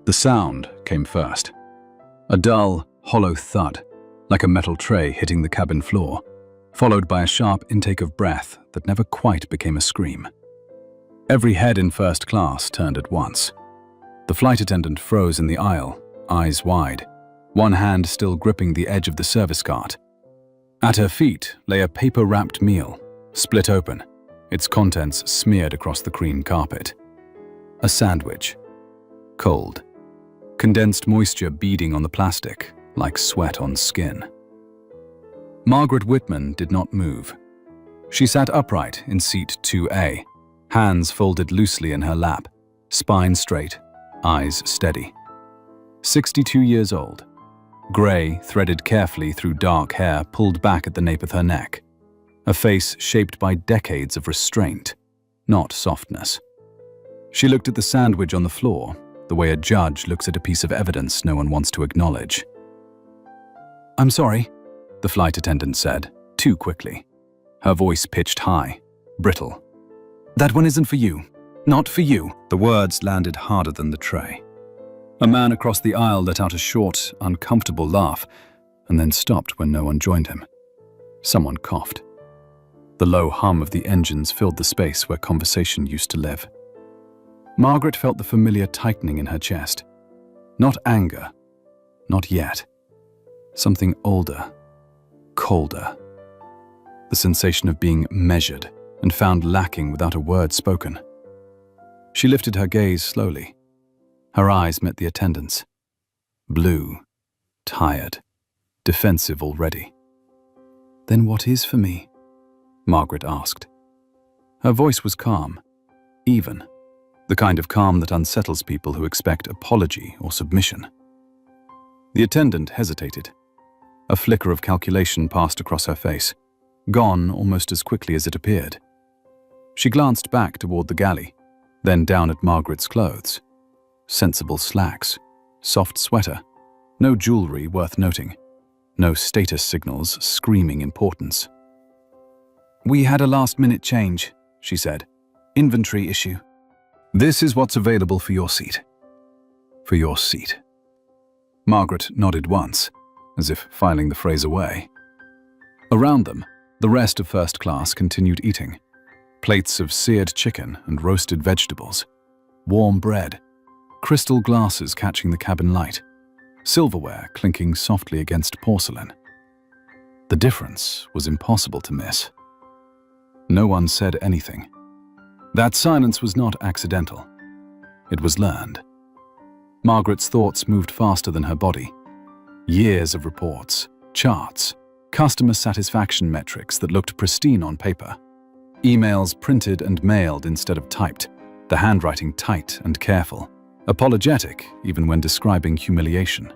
The sound came first. A dull, hollow thud, like a metal tray hitting the cabin floor, followed by a sharp intake of breath that never quite became a scream. Every head in first class turned at once. The flight attendant froze in the aisle, eyes wide, one hand still gripping the edge of the service cart. At her feet lay a paper-wrapped meal, split open, its contents smeared across the cream carpet. A sandwich. Cold. Condensed moisture beading on the plastic, like sweat on skin. Margaret Whitman did not move. She sat upright in seat 2A, hands folded loosely in her lap, spine straight, eyes steady. 62 years old. Grey, threaded carefully through dark hair pulled back at the nape of her neck. A face shaped by decades of restraint, not softness. She looked at the sandwich on the floor, the way a judge looks at a piece of evidence no one wants to acknowledge. "I'm sorry," the flight attendant said, too quickly. Her voice pitched high, brittle. "That one isn't for you. Not for you." The words landed harder than the tray. A man across the aisle let out a short, uncomfortable laugh, and then stopped when no one joined him. Someone coughed. The low hum of the engines filled the space where conversation used to live. Margaret felt the familiar tightening in her chest. Not anger. Not yet. Something older. Colder. The sensation of being measured and found lacking without a word spoken. She lifted her gaze slowly. Her eyes met the attendant's. Blue, tired, defensive already. "Then what is for me?" Margaret asked. Her voice was calm, even, the kind of calm that unsettles people who expect apology or submission. The attendant hesitated. A flicker of calculation passed across her face, gone almost as quickly as it appeared. She glanced back toward the galley, then down at Margaret's clothes. Sensible slacks, soft sweater, no jewelry worth noting, no status signals screaming importance. "We had a last-minute change," she said. "Inventory issue. This is what's available for your seat." For your seat. Margaret nodded once, as if filing the phrase away. Around them, the rest of first class continued eating. Plates of seared chicken and roasted vegetables, warm bread, crystal glasses catching the cabin light, silverware clinking softly against porcelain. The difference was impossible to miss. No one said anything. That silence was not accidental. It was learned. Margaret's thoughts moved faster than her body. Years of reports, charts, customer satisfaction metrics that looked pristine on paper. Emails printed and mailed instead of typed, the handwriting tight and careful. Apologetic, even when describing humiliation.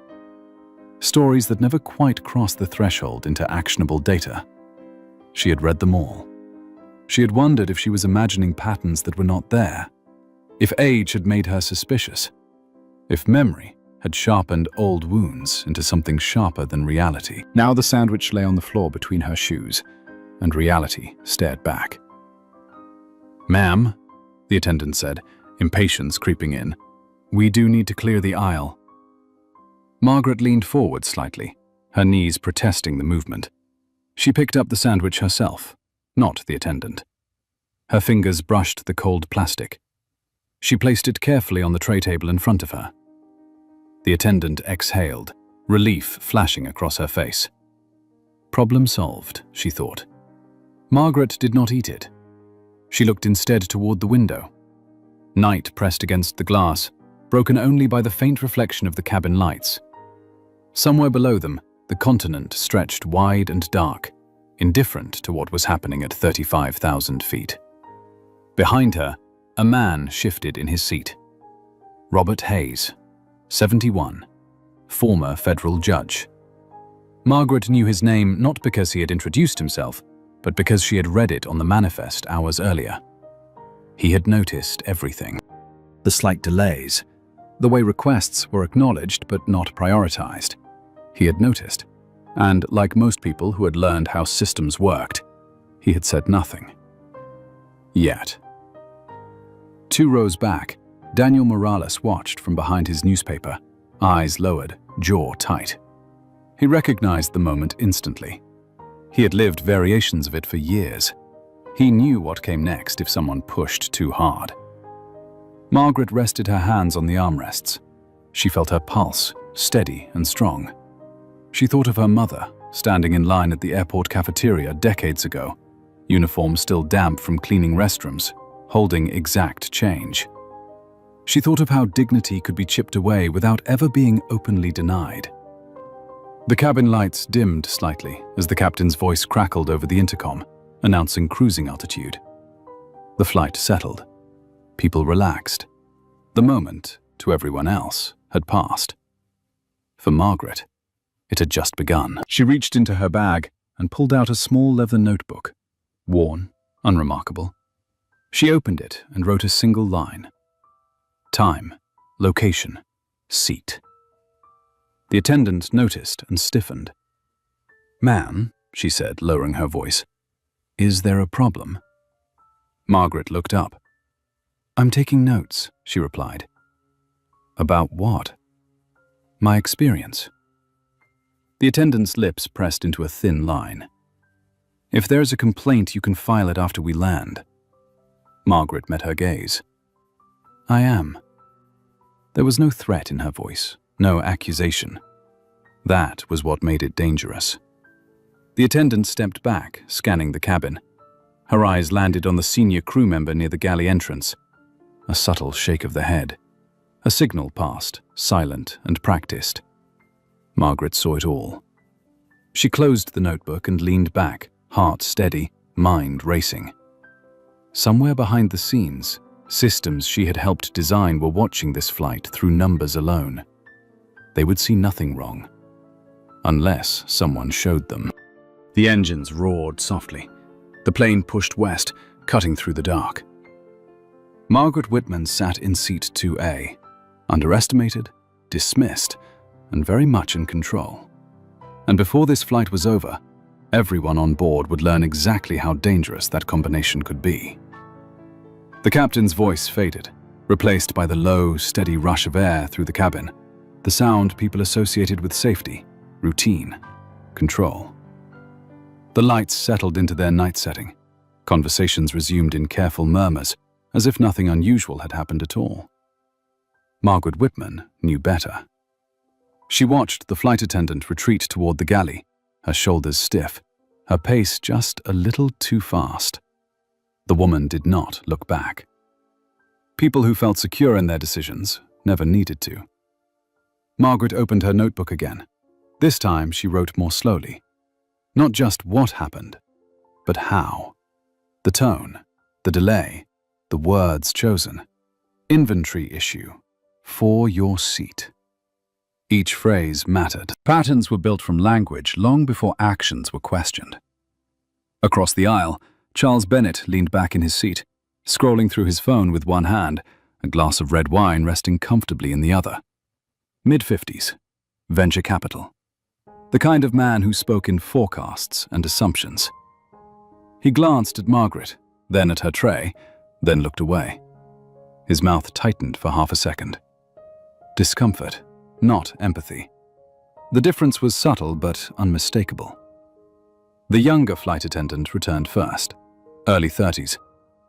Stories that never quite crossed the threshold into actionable data. She had read them all. She had wondered if she was imagining patterns that were not there, if age had made her suspicious, if memory had sharpened old wounds into something sharper than reality. Now the sandwich lay on the floor between her shoes, and reality stared back. "Ma'am," the attendant said, impatience creeping in, "we do need to clear the aisle." Margaret leaned forward slightly, her knees protesting the movement. She picked up the sandwich herself, not the attendant. Her fingers brushed the cold plastic. She placed it carefully on the tray table in front of her. The attendant exhaled, relief flashing across her face. Problem solved, she thought. Margaret did not eat it. She looked instead toward the window. Night pressed against the glass, broken only by the faint reflection of the cabin lights. Somewhere below them, the continent stretched wide and dark, indifferent to what was happening at 35,000 feet. Behind her, a man shifted in his seat. Robert Hayes, 71, former federal judge. Margaret knew his name not because he had introduced himself, but because she had read it on the manifest hours earlier. He had noticed everything. The slight delays, the way requests were acknowledged but not prioritized. He had noticed, and like most people who had learned how systems worked, he had said nothing. Yet. 2 rows back, Daniel Morales watched from behind his newspaper, eyes lowered, jaw tight. He recognized the moment instantly. He had lived variations of it for years. He knew what came next if someone pushed too hard. Margaret rested her hands on the armrests. She felt her pulse, steady and strong. She thought of her mother, standing in line at the airport cafeteria decades ago, uniform still damp from cleaning restrooms, holding exact change. She thought of how dignity could be chipped away without ever being openly denied. The cabin lights dimmed slightly as the captain's voice crackled over the intercom, announcing cruising altitude. The flight settled. People relaxed. The moment, to everyone else, had passed. For Margaret, it had just begun. She reached into her bag and pulled out a small leather notebook, worn, unremarkable. She opened it and wrote a single line. Time, location, seat. The attendant noticed and stiffened. "Ma'am," she said, lowering her voice, "is there a problem?" Margaret looked up. "I'm taking notes," she replied. "About what?" "My experience." The attendant's lips pressed into a thin line. "If there's a complaint, you can file it after we land." Margaret met her gaze. "I am." There was no threat in her voice, no accusation. That was what made it dangerous. The attendant stepped back, scanning the cabin. Her eyes landed on the senior crew member near the galley entrance. A subtle shake of the head. A signal passed, silent and practiced. Margaret saw it all. She closed the notebook and leaned back, heart steady, mind racing. Somewhere behind the scenes, systems she had helped design were watching this flight through numbers alone. They would see nothing wrong, unless someone showed them. The engines roared softly. The plane pushed west, cutting through the dark. Margaret Whitman sat in seat 2A, underestimated, dismissed, and very much in control. And before this flight was over, everyone on board would learn exactly how dangerous that combination could be. The captain's voice faded, replaced by the low, steady rush of air through the cabin, the sound people associated with safety, routine, control. The lights settled into their night setting. Conversations resumed in careful murmurs, as if nothing unusual had happened at all. Margaret Whitman knew better. She watched the flight attendant retreat toward the galley, her shoulders stiff, her pace just a little too fast. The woman did not look back. People who felt secure in their decisions never needed to. Margaret opened her notebook again. This time she wrote more slowly. Not just what happened, but how. The tone, the delay, the words chosen. Inventory issue. For your seat. Each phrase mattered. Patterns were built from language long before actions were questioned. Across the aisle, Charles Bennett leaned back in his seat, scrolling through his phone with one hand, a glass of red wine resting comfortably in the other. Mid-50s, venture capital. The kind of man who spoke in forecasts and assumptions. He glanced at Margaret, then at her tray, then looked away. His mouth tightened for half a second. Discomfort, not empathy. The difference was subtle but unmistakable. The younger flight attendant returned first, early 30s.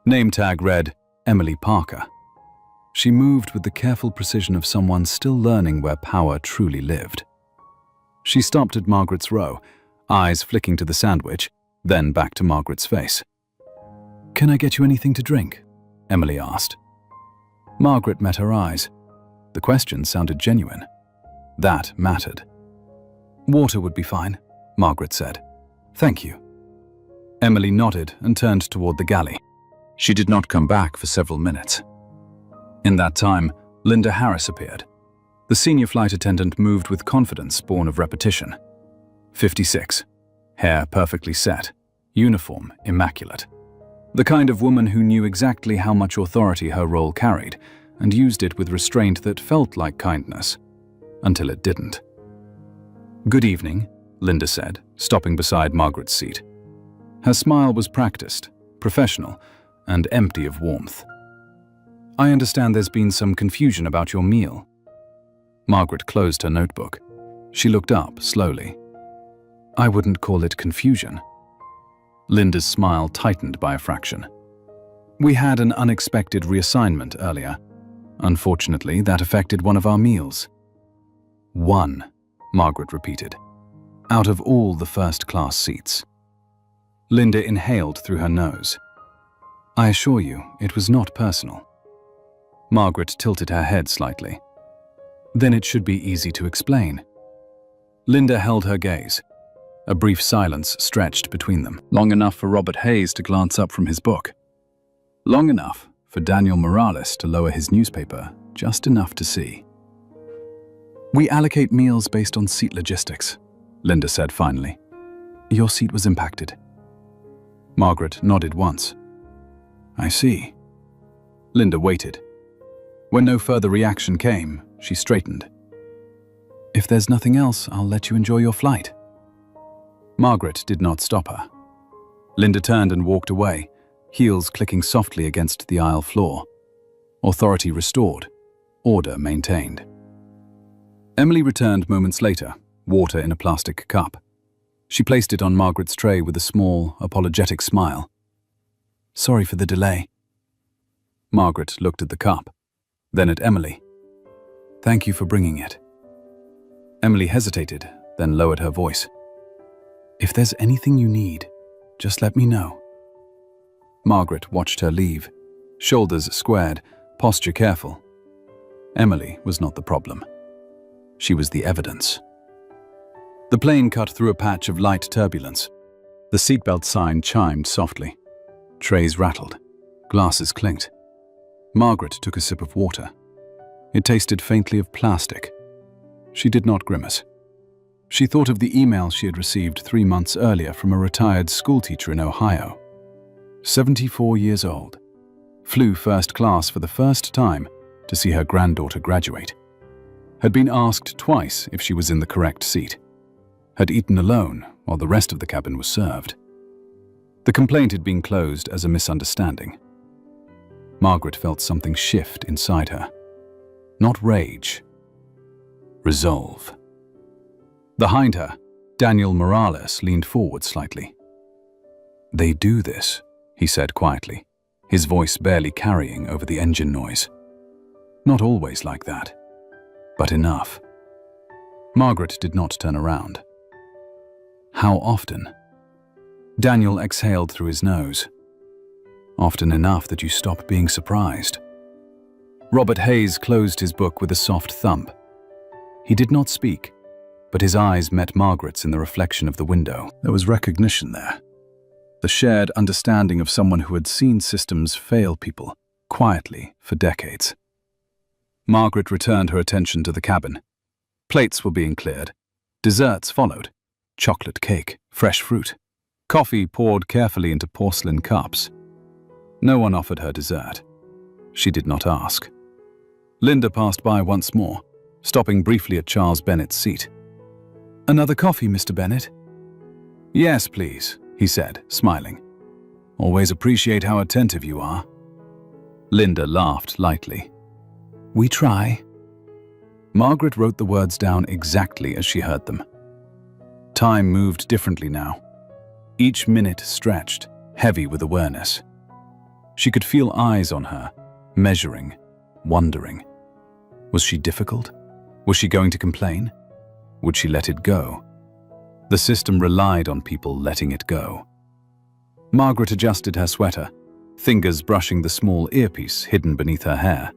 Name tag read Emily Parker. She moved with the careful precision of someone still learning where power truly lived. She stopped at Margaret's row, eyes flicking to the sandwich, then back to Margaret's face. "Can I get you anything to drink?" Emily asked. Margaret met her eyes. The question sounded genuine. That mattered. "Water would be fine," Margaret said. "Thank you." Emily nodded and turned toward the galley. She did not come back for several minutes. In that time, Linda Harris appeared. The senior flight attendant moved with confidence born of repetition. 56. Hair perfectly set. Uniform immaculate. The kind of woman who knew exactly how much authority her role carried and used it with restraint that felt like kindness, until it didn't. "Good evening," Linda said, stopping beside Margaret's seat. Her smile was practiced, professional, and empty of warmth. I understand there's been some confusion about your meal. Margaret closed her notebook. She looked up slowly. I wouldn't call it confusion. Linda's smile tightened by a fraction. We had an unexpected reassignment earlier. Unfortunately, that affected one of our meals. One, Margaret repeated, out of all the first-class seats. Linda inhaled through her nose. I assure you, it was not personal. Margaret tilted her head slightly. Then it should be easy to explain. Linda held her gaze. A brief silence stretched between them, long enough for Robert Hayes to glance up from his book. Long enough for Daniel Morales to lower his newspaper, just enough to see. We allocate meals based on seat logistics, Linda said finally. Your seat was impacted. Margaret nodded once. I see. Linda waited. When no further reaction came, she straightened. If there's nothing else, I'll let you enjoy your flight. Margaret did not stop her. Linda turned and walked away, heels clicking softly against the aisle floor. Authority restored, order maintained. Emily returned moments later, water in a plastic cup. She placed it on Margaret's tray with a small, apologetic smile. Sorry for the delay. Margaret looked at the cup, then at Emily. Thank you for bringing it. Emily hesitated, then lowered her voice. If there's anything you need, just let me know. Margaret watched her leave, shoulders squared, posture careful. Emily was not the problem. She was the evidence. The plane cut through a patch of light turbulence. The seatbelt sign chimed softly. Trays rattled. Glasses clinked. Margaret took a sip of water. It tasted faintly of plastic. She did not grimace. She thought of the email she had received 3 months earlier from a retired schoolteacher in Ohio. 74 years old. Flew first class for the first time to see her granddaughter graduate. Had been asked twice if she was in the correct seat. Had eaten alone while the rest of the cabin was served. The complaint had been closed as a misunderstanding. Margaret felt something shift inside her. Not rage. Resolve. Behind her, Daniel Morales leaned forward slightly. They do this, he said quietly, his voice barely carrying over the engine noise. Not always like that, but enough. Margaret did not turn around. How often? Daniel exhaled through his nose. Often enough that you stop being surprised. Robert Hayes closed his book with a soft thump. He did not speak, but his eyes met Margaret's in the reflection of the window. There was recognition there. The shared understanding of someone who had seen systems fail people, quietly, for decades. Margaret returned her attention to the cabin. Plates were being cleared. Desserts followed. Chocolate cake, fresh fruit. Coffee poured carefully into porcelain cups. No one offered her dessert. She did not ask. Linda passed by once more, stopping briefly at Charles Bennett's seat. Another coffee, Mr. Bennett? Yes, please, he said, smiling. Always appreciate how attentive you are. Linda laughed lightly. We try. Margaret wrote the words down exactly as she heard them. Time moved differently now. Each minute stretched, heavy with awareness. She could feel eyes on her, measuring, wondering. Was she difficult? Was she going to complain? Would she let it go? The system relied on people letting it go. Margaret adjusted her sweater, fingers brushing the small earpiece hidden beneath her hair.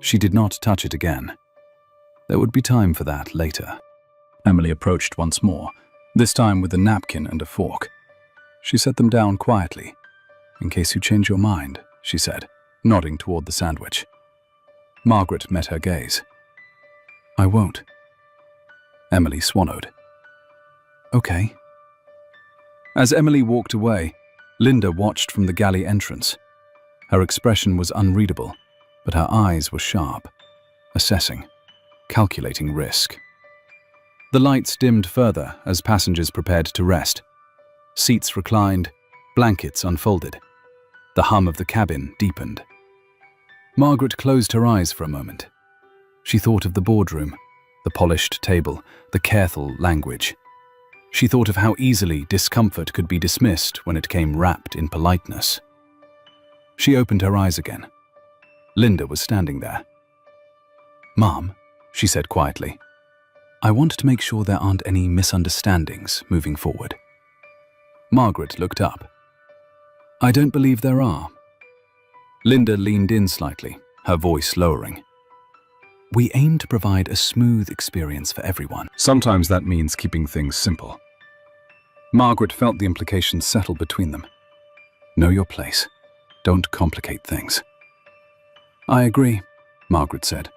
She did not touch it again. There would be time for that later. Emily approached once more, this time with a napkin and a fork. She set them down quietly. In case you change your mind, she said, nodding toward the sandwich. Margaret met her gaze. I won't. Emily swallowed. Okay. As Emily walked away, Linda watched from the galley entrance. Her expression was unreadable, but her eyes were sharp, assessing, calculating risk. The lights dimmed further as passengers prepared to rest. Seats reclined, blankets unfolded. The hum of the cabin deepened. Margaret closed her eyes for a moment. She thought of the boardroom, the polished table, the careful language. She thought of how easily discomfort could be dismissed when it came wrapped in politeness. She opened her eyes again. Linda was standing there. "Mom," she said quietly, "I want to make sure there aren't any misunderstandings moving forward." Margaret looked up. "I don't believe there are." Linda leaned in slightly, her voice lowering. "We aim to provide a smooth experience for everyone. Sometimes that means keeping things simple." Margaret felt the implications settle between them. Know your place. Don't complicate things. "I agree," Margaret said.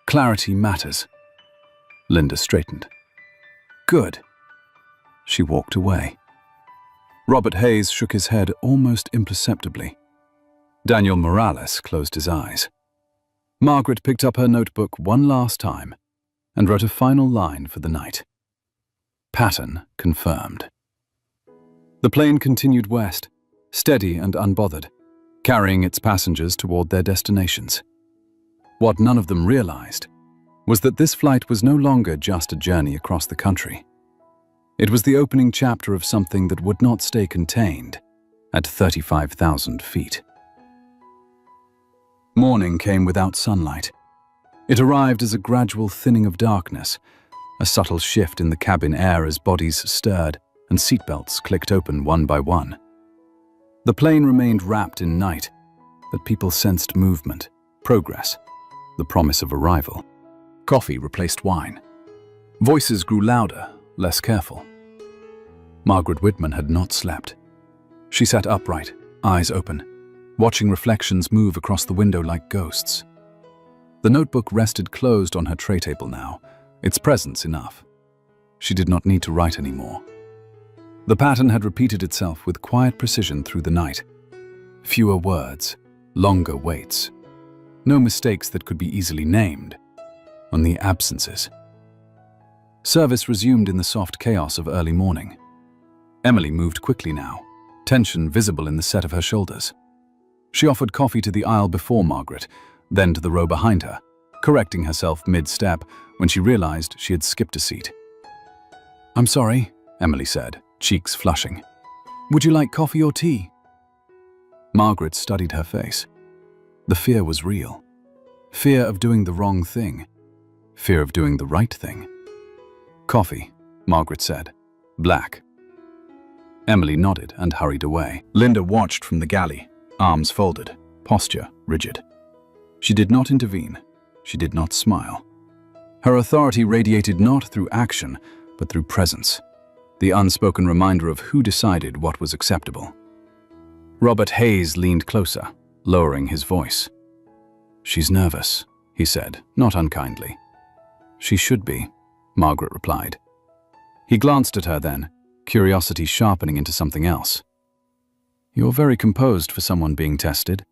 "Clarity matters." Linda straightened. "Good." She walked away. Robert Hayes shook his head almost imperceptibly. Daniel Morales closed his eyes. Margaret picked up her notebook one last time and wrote a final line for the night. Pattern confirmed. The plane continued west, steady and unbothered, carrying its passengers toward their destinations. What none of them realized was that this flight was no longer just a journey across the country. It was the opening chapter of something that would not stay contained at 35,000 feet. Morning came without sunlight. It arrived as a gradual thinning of darkness, a subtle shift in the cabin air as bodies stirred and seatbelts clicked open one by one. The plane remained wrapped in night, but people sensed movement, progress, the promise of arrival. Coffee replaced wine. Voices grew louder, less careful. Margaret Whitman had not slept. She sat upright, eyes open, watching reflections move across the window like ghosts. The notebook rested closed on her tray table now, its presence enough. She did not need to write anymore. The pattern had repeated itself with quiet precision through the night. Fewer words, longer waits. No mistakes that could be easily named, only absences. Service resumed in the soft chaos of early morning. Emily moved quickly now, tension visible in the set of her shoulders. She offered coffee to the aisle before Margaret, then to the row behind her, correcting herself mid-step when she realized she had skipped a seat. "I'm sorry," Emily said, cheeks flushing. "Would you like coffee or tea?" Margaret studied her face. The fear was real. Fear of doing the wrong thing. Fear of doing the right thing. "Coffee," Margaret said. "Black." Emily nodded and hurried away. Linda watched from the galley, arms folded, posture rigid. She did not intervene. She did not smile. Her authority radiated not through action, but through presence, the unspoken reminder of who decided what was acceptable. Robert Hayes leaned closer, lowering his voice. "She's nervous," he said, not unkindly. "She should be," Margaret replied. He glanced at her then, curiosity sharpening into something else. "You're very composed for someone being tested."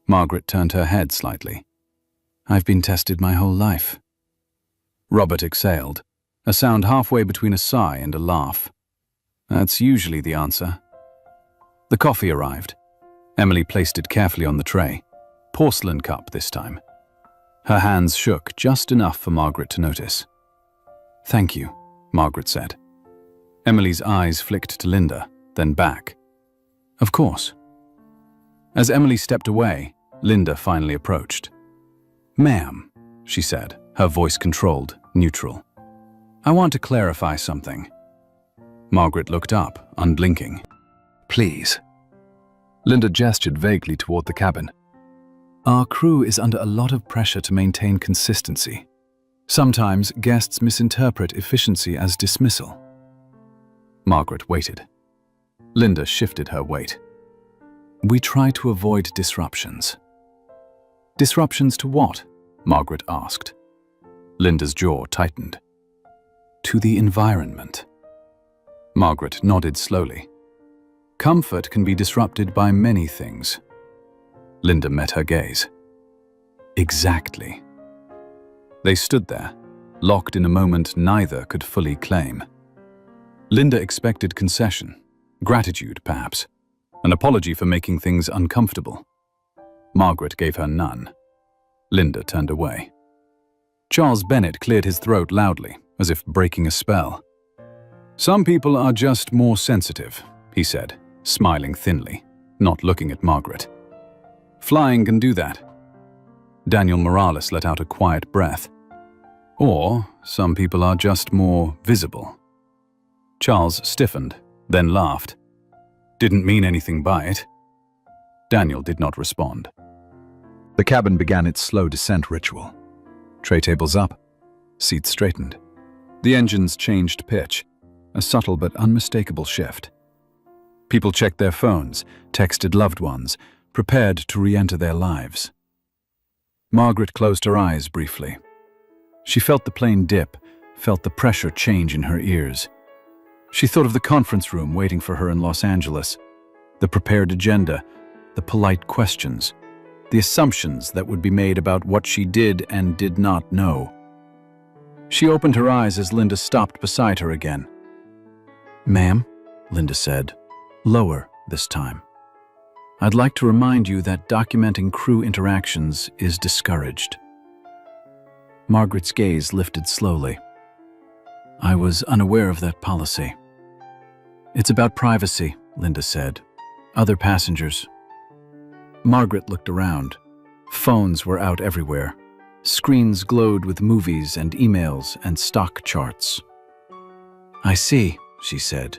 Margaret turned her head slightly. "I've been tested my whole life." Robert exhaled, a sound halfway between a sigh and a laugh. "That's usually the answer." The coffee arrived. Emily placed it carefully on the tray. Porcelain cup this time. Her hands shook just enough for Margaret to notice. "Thank you," Margaret said. Emily's eyes flicked to Linda, then back. "Of course." As Emily stepped away, Linda finally approached. "Ma'am," she said, her voice controlled, neutral. "I want to clarify something." Margaret looked up, unblinking. "Please." Linda gestured vaguely toward the cabin. "Our crew is under a lot of pressure to maintain consistency. Sometimes guests misinterpret efficiency as dismissal." Margaret waited. Linda shifted her weight. "We try to avoid disruptions." "Disruptions to what?" Margaret asked. Linda's jaw tightened. "To the environment." Margaret nodded slowly. "Comfort can be disrupted by many things." Linda met her gaze. "Exactly." They stood there, locked in a moment neither could fully claim. Linda expected concession, gratitude perhaps, an apology for making things uncomfortable. Margaret gave her none. Linda turned away. Charles Bennett cleared his throat loudly, as if breaking a spell. "Some people are just more sensitive," he said, smiling thinly, not looking at Margaret. "Flying can do that." Daniel Morales let out a quiet breath. "Or some people are just more visible." Charles stiffened, then laughed. "Didn't mean anything by it." Daniel did not respond. The cabin began its slow descent ritual. Tray tables up, seats straightened. The engines changed pitch, a subtle but unmistakable shift. People checked their phones, texted loved ones, prepared to re-enter their lives. Margaret closed her eyes briefly. She felt the plane dip, felt the pressure change in her ears. She thought of the conference room waiting for her in Los Angeles, the prepared agenda, the polite questions, the assumptions that would be made about what she did and did not know. She opened her eyes as Linda stopped beside her again. "Ma'am," Linda said, lower this time. "I'd like to remind you that documenting crew interactions is discouraged." Margaret's gaze lifted slowly. "I was unaware of that policy." "It's about privacy," Linda said. "Other passengers." Margaret looked around. Phones were out everywhere. Screens glowed with movies and emails and stock charts. "I see," she said.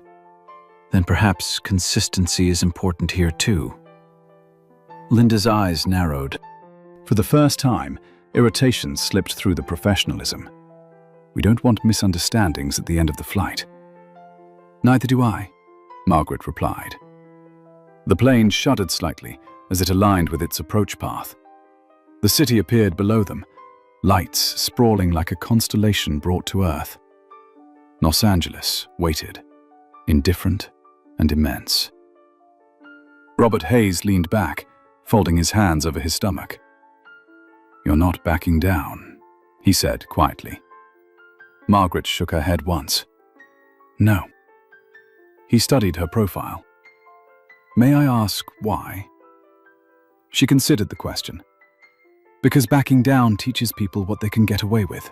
"Then perhaps consistency is important here too." Linda's eyes narrowed. For the first time, irritation slipped through the professionalism. "We don't want misunderstandings at the end of the flight." "Neither do I," Margaret replied. The plane shuddered slightly as it aligned with its approach path. The city appeared below them, lights sprawling like a constellation brought to Earth. Los Angeles waited, indifferent and immense. Robert Hayes leaned back, folding his hands over his stomach. "You're not backing down," he said quietly. Margaret shook her head once. "No." He studied her profile. "May I ask why?" She considered the question. "Because backing down teaches people what they can get away with."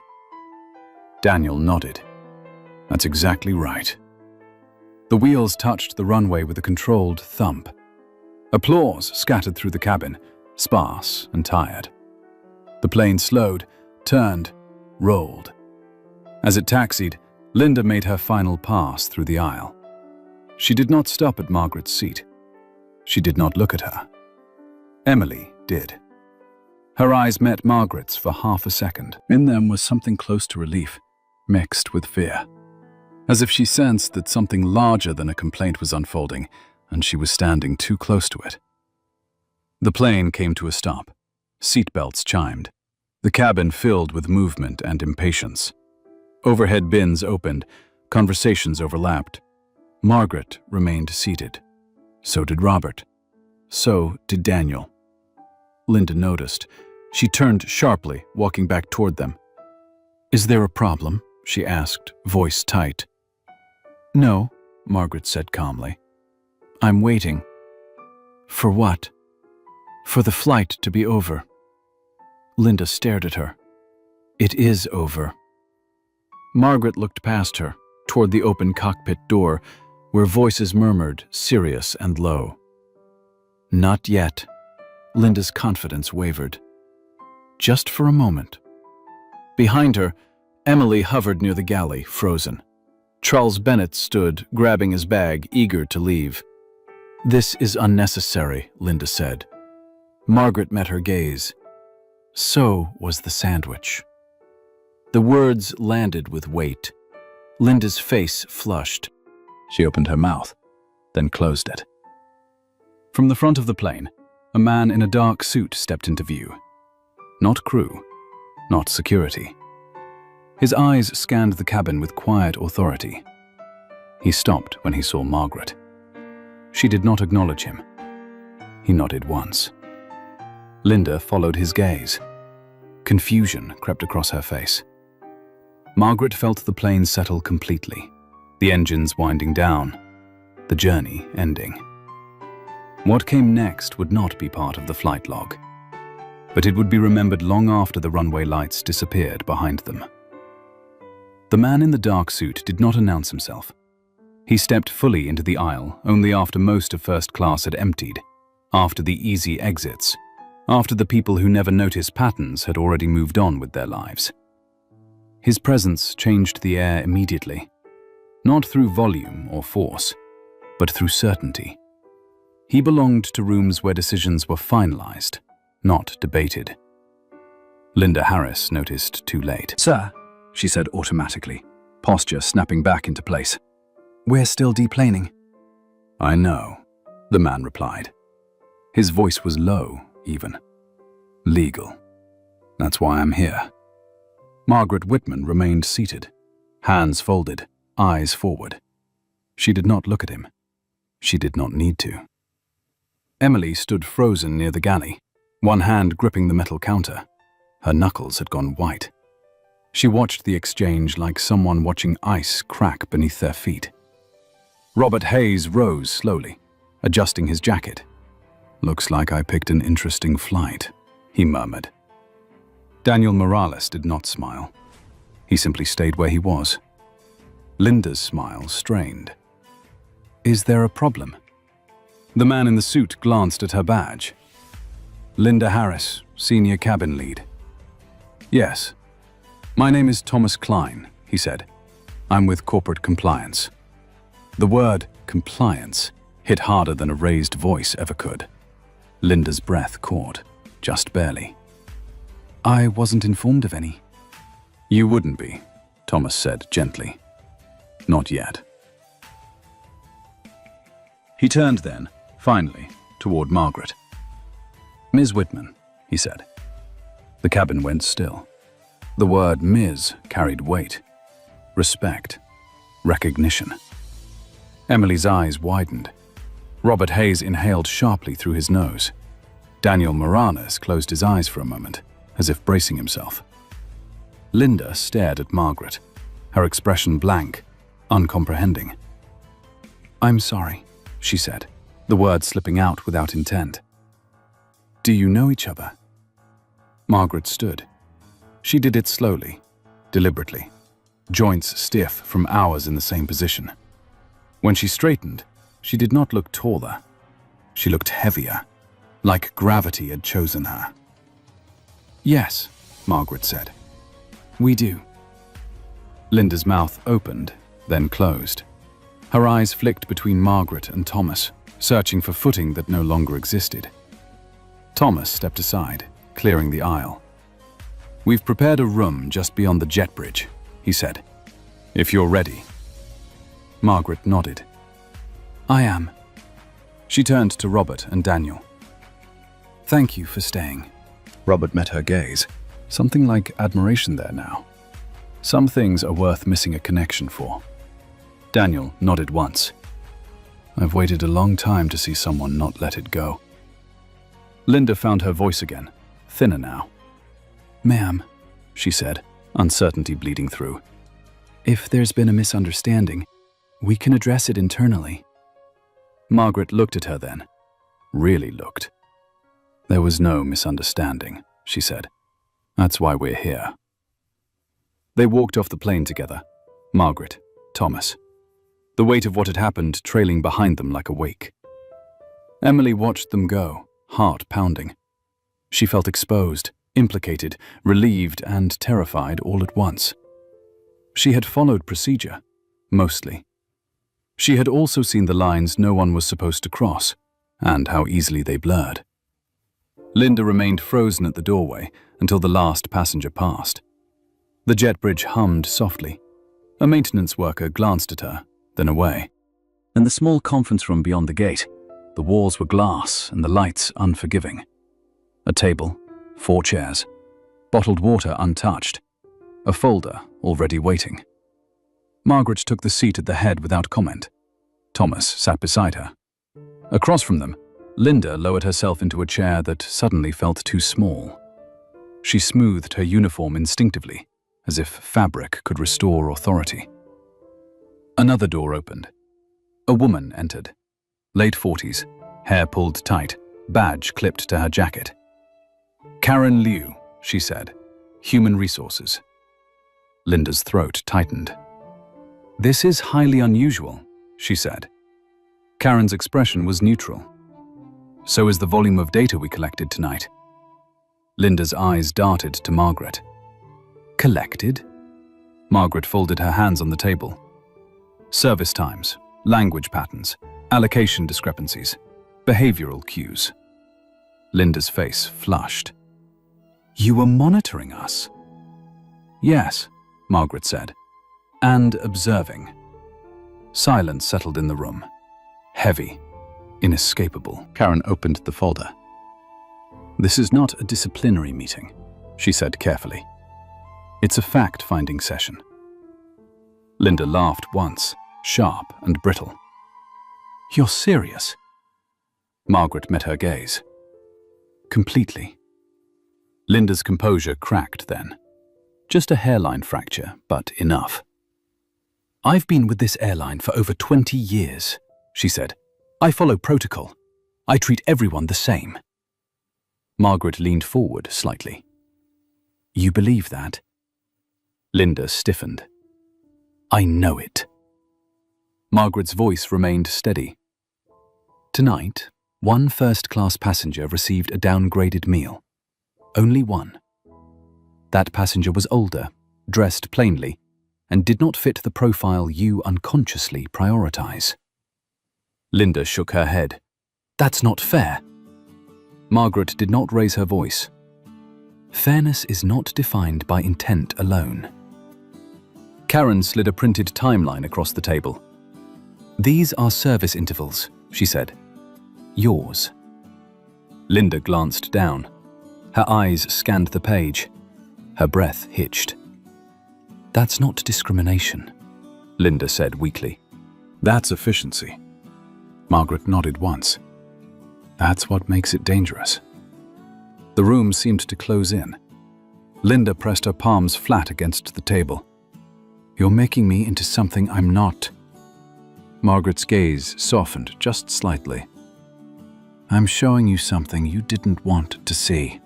Daniel nodded. "That's exactly right." The wheels touched the runway with a controlled thump. Applause scattered through the cabin, sparse and tired. The plane slowed, turned, rolled. As it taxied, Linda made her final pass through the aisle. She did not stop at Margaret's seat. She did not look at her. Emily did. Her eyes met Margaret's for half a second. In them was something close to relief, mixed with fear. As if she sensed that something larger than a complaint was unfolding, and she was standing too close to it. The plane came to a stop. Seatbelts chimed. The cabin filled with movement and impatience. Overhead bins opened, conversations overlapped. Margaret remained seated. So did Robert. So did Daniel. Linda noticed. She turned sharply, walking back toward them. "Is there a problem?" she asked, voice tight. "No," Margaret said calmly. "I'm waiting." "For what?" "For the flight to be over." Linda stared at her. "It is over." Margaret looked past her, toward the open cockpit door, where voices murmured, serious and low. "Not yet." Linda's confidence wavered. Just for a moment. Behind her, Emily hovered near the galley, frozen. Charles Bennett stood, grabbing his bag, eager to leave. "This is unnecessary," Linda said. Margaret met her gaze. So was the sandwich. The words landed with weight. Linda's face flushed. She opened her mouth, then closed it. From the front of the plane, a man in a dark suit stepped into view. Not crew, not security. His eyes scanned the cabin with quiet authority. He stopped when he saw Margaret. She did not acknowledge him. He nodded once. Linda followed his gaze. Confusion crept across her face. Margaret felt the plane settle completely, the engines winding down, the journey ending. What came next would not be part of the flight log. but it would be remembered long after the runway lights disappeared behind them. The man in the dark suit did not announce himself. He stepped fully into the aisle only after most of first class had emptied, after the easy exits, after the people who never notice patterns had already moved on with their lives. His presence changed the air immediately, not through volume or force, but through certainty. He belonged to rooms where decisions were finalized, not debated. Linda Harris noticed too late. "Sir," she said automatically, posture snapping back into place. "We're still deplaning." "I know," the man replied. His voice was low, even. "Legal. That's why I'm here." Margaret Whitman remained seated, hands folded, eyes forward. She did not look at him. She did not need to. Emily stood frozen near the galley, one hand gripping the metal counter. Her knuckles had gone white. She watched the exchange like someone watching ice crack beneath their feet. Robert Hayes rose slowly, adjusting his jacket. "Looks like I picked an interesting flight," he murmured. Daniel Morales did not smile. He simply stayed where he was. Linda's smile strained. "Is there a problem?" The man in the suit glanced at her badge. "Linda Harris, Senior Cabin Lead." "Yes. My name is Thomas Klein," he said. "I'm with Corporate Compliance." The word compliance hit harder than a raised voice ever could. Linda's breath caught, just barely. "I wasn't informed of any." "You wouldn't be," Thomas said gently. "Not yet." He turned then, finally, toward Margaret. "Ms. Whitman," he said. The cabin went still. The word Ms. carried weight, respect, recognition. Emily's eyes widened. Robert Hayes inhaled sharply through his nose. Daniel Morales closed his eyes for a moment, as if bracing himself. Linda stared at Margaret, her expression blank, uncomprehending. "I'm sorry," she said, the words slipping out without intent. "Do you know each other?" Margaret stood. She did it slowly, deliberately, joints stiff from hours in the same position. When she straightened, she did not look taller. She looked heavier, like gravity had chosen her. "Yes," Margaret said. "We do." Linda's mouth opened, then closed. Her eyes flicked between Margaret and Thomas, searching for footing that no longer existed. Thomas stepped aside, clearing the aisle. "We've prepared a room just beyond the jet bridge," he said. "If you're ready." Margaret nodded. "I am." She turned to Robert and Daniel. "Thank you for staying." Robert met her gaze, something like admiration there now. Some things are worth missing a connection for. Daniel nodded once. "I've waited a long time to see someone not let it go." Linda found her voice again, thinner now. "Ma'am," she said, uncertainty bleeding through. "If there's been a misunderstanding, we can address it internally." Margaret looked at her then. Really looked. "There was no misunderstanding," she said. "That's why we're here." They walked off the plane together, Margaret, Thomas, the weight of what had happened trailing behind them like a wake. Emily watched them go, heart pounding. She felt exposed, implicated, relieved, and terrified all at once. She had followed procedure, mostly. She had also seen the lines no one was supposed to cross, and how easily they blurred. Linda remained frozen at the doorway until the last passenger passed. The jet bridge hummed softly. A maintenance worker glanced at her, then away. In the small conference room beyond the gate, the walls were glass and the lights unforgiving. A table, 4 chairs, bottled water untouched, a folder already waiting. Margaret took the seat at the head without comment. Thomas sat beside her. Across from them, Linda lowered herself into a chair that suddenly felt too small. She smoothed her uniform instinctively, as if fabric could restore authority. Another door opened. A woman entered. Late 40s, hair pulled tight, badge clipped to her jacket. Karen Liu, she said. Human Resources. Linda's throat tightened. This is highly unusual, she said. Karen's expression was neutral. So is the volume of data we collected tonight. Linda's eyes darted to Margaret. Collected? Margaret folded her hands on the table. Service times, language patterns, allocation discrepancies, behavioral cues. Linda's face flushed. You were monitoring us? Yes, Margaret said, and observing. Silence settled in the room. Heavy, inescapable. Karen opened the folder. This is not a disciplinary meeting, she said carefully. It's a fact-finding session. Linda laughed once, sharp and brittle. You're serious? Margaret met her gaze. Completely. Linda's composure cracked then. Just a hairline fracture, but enough. I've been with this airline for over 20 years, she said. I follow protocol. I treat everyone the same. Margaret leaned forward slightly. You believe that? Linda stiffened. I know it. Margaret's voice remained steady. Tonight, one first-class passenger received a downgraded meal. Only one. That passenger was older, dressed plainly, and did not fit the profile you unconsciously prioritize. Linda shook her head. That's not fair. Margaret did not raise her voice. Fairness is not defined by intent alone. Karen slid a printed timeline across the table. These are service intervals, she said. Yours. Linda glanced down. Her eyes scanned the page. Her breath hitched. That's not discrimination, Linda said weakly. That's efficiency. Margaret nodded once. That's what makes it dangerous. The room seemed to close in. Linda pressed her palms flat against the table. You're making me into something I'm not. Margaret's gaze softened just slightly. I'm showing you something you didn't want to see.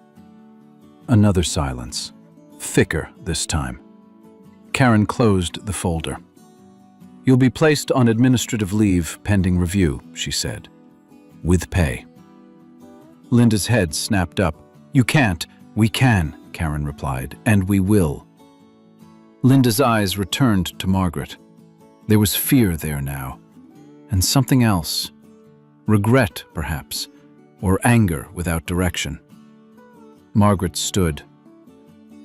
Another silence, thicker this time. Karen closed the folder. You'll be placed on administrative leave pending review, she said. With pay. Linda's head snapped up. You can't. We can, Karen replied, and we will. Linda's eyes returned to Margaret. There was fear there now, and something else. Regret, perhaps, or anger without direction. Margaret stood.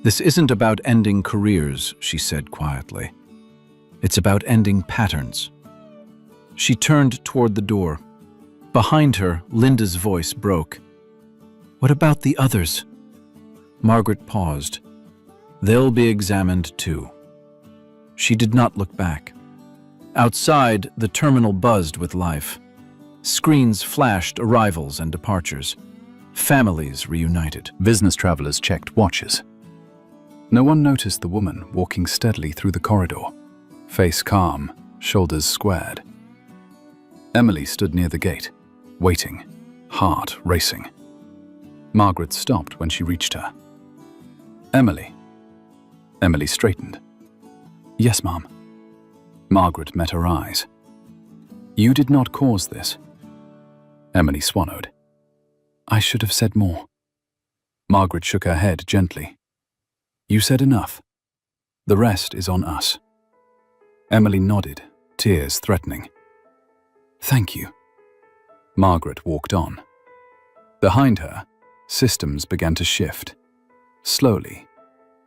This isn't about ending careers, she said quietly. It's about ending patterns. She turned toward the door. Behind her, Linda's voice broke. What about the others? Margaret paused. They'll be examined too. She did not look back. Outside, the terminal buzzed with life. Screens flashed arrivals and departures. Families reunited. Business travelers checked watches. No one noticed the woman walking steadily through the corridor, face calm, shoulders squared. Emily stood near the gate, waiting, heart racing. Margaret stopped when she reached her. Emily. Emily straightened. Yes, Mom. Margaret met her eyes. You did not cause this. Emily swallowed. I should have said more. Margaret shook her head gently. You said enough. The rest is on us. Emily nodded, tears threatening. Thank you. Margaret walked on. Behind her, systems began to shift. Slowly,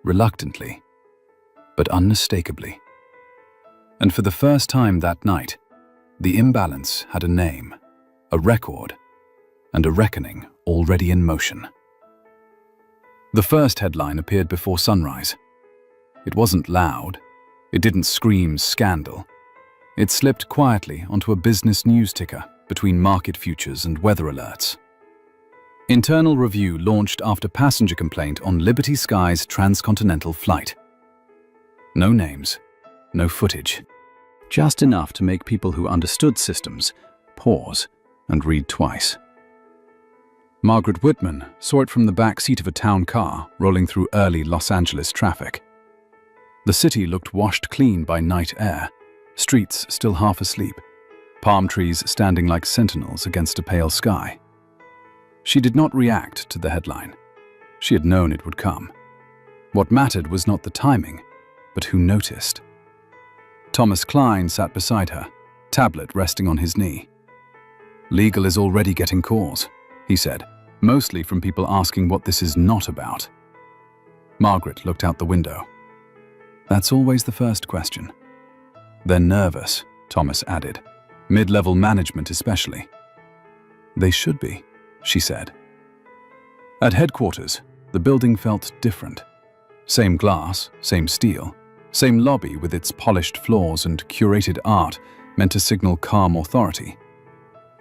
reluctantly, but unmistakably. And for the first time that night, the imbalance had a name, a record, and a reckoning already in motion. The first headline appeared before sunrise. It wasn't loud. It didn't scream scandal. It slipped quietly onto a business news ticker between market futures and weather alerts. Internal review launched after passenger complaint on Liberty Sky's transcontinental flight. No names, no footage. Just enough to make people who understood systems pause and read twice. Margaret Whitman saw it from the back seat of a town car rolling through early Los Angeles traffic. The city looked washed clean by night air, streets still half asleep, palm trees standing like sentinels against a pale sky. She did not react to the headline. She had known it would come. What mattered was not the timing, but who noticed. Thomas Klein sat beside her, tablet resting on his knee. "Legal is already getting calls," he said, mostly from people asking what this is not about. Margaret looked out the window. "That's always the first question." "They're nervous," Thomas added. "Mid-level management especially." "They should be," she said. At headquarters, the building felt different. Same glass, same steel, same lobby with its polished floors and curated art meant to signal calm authority.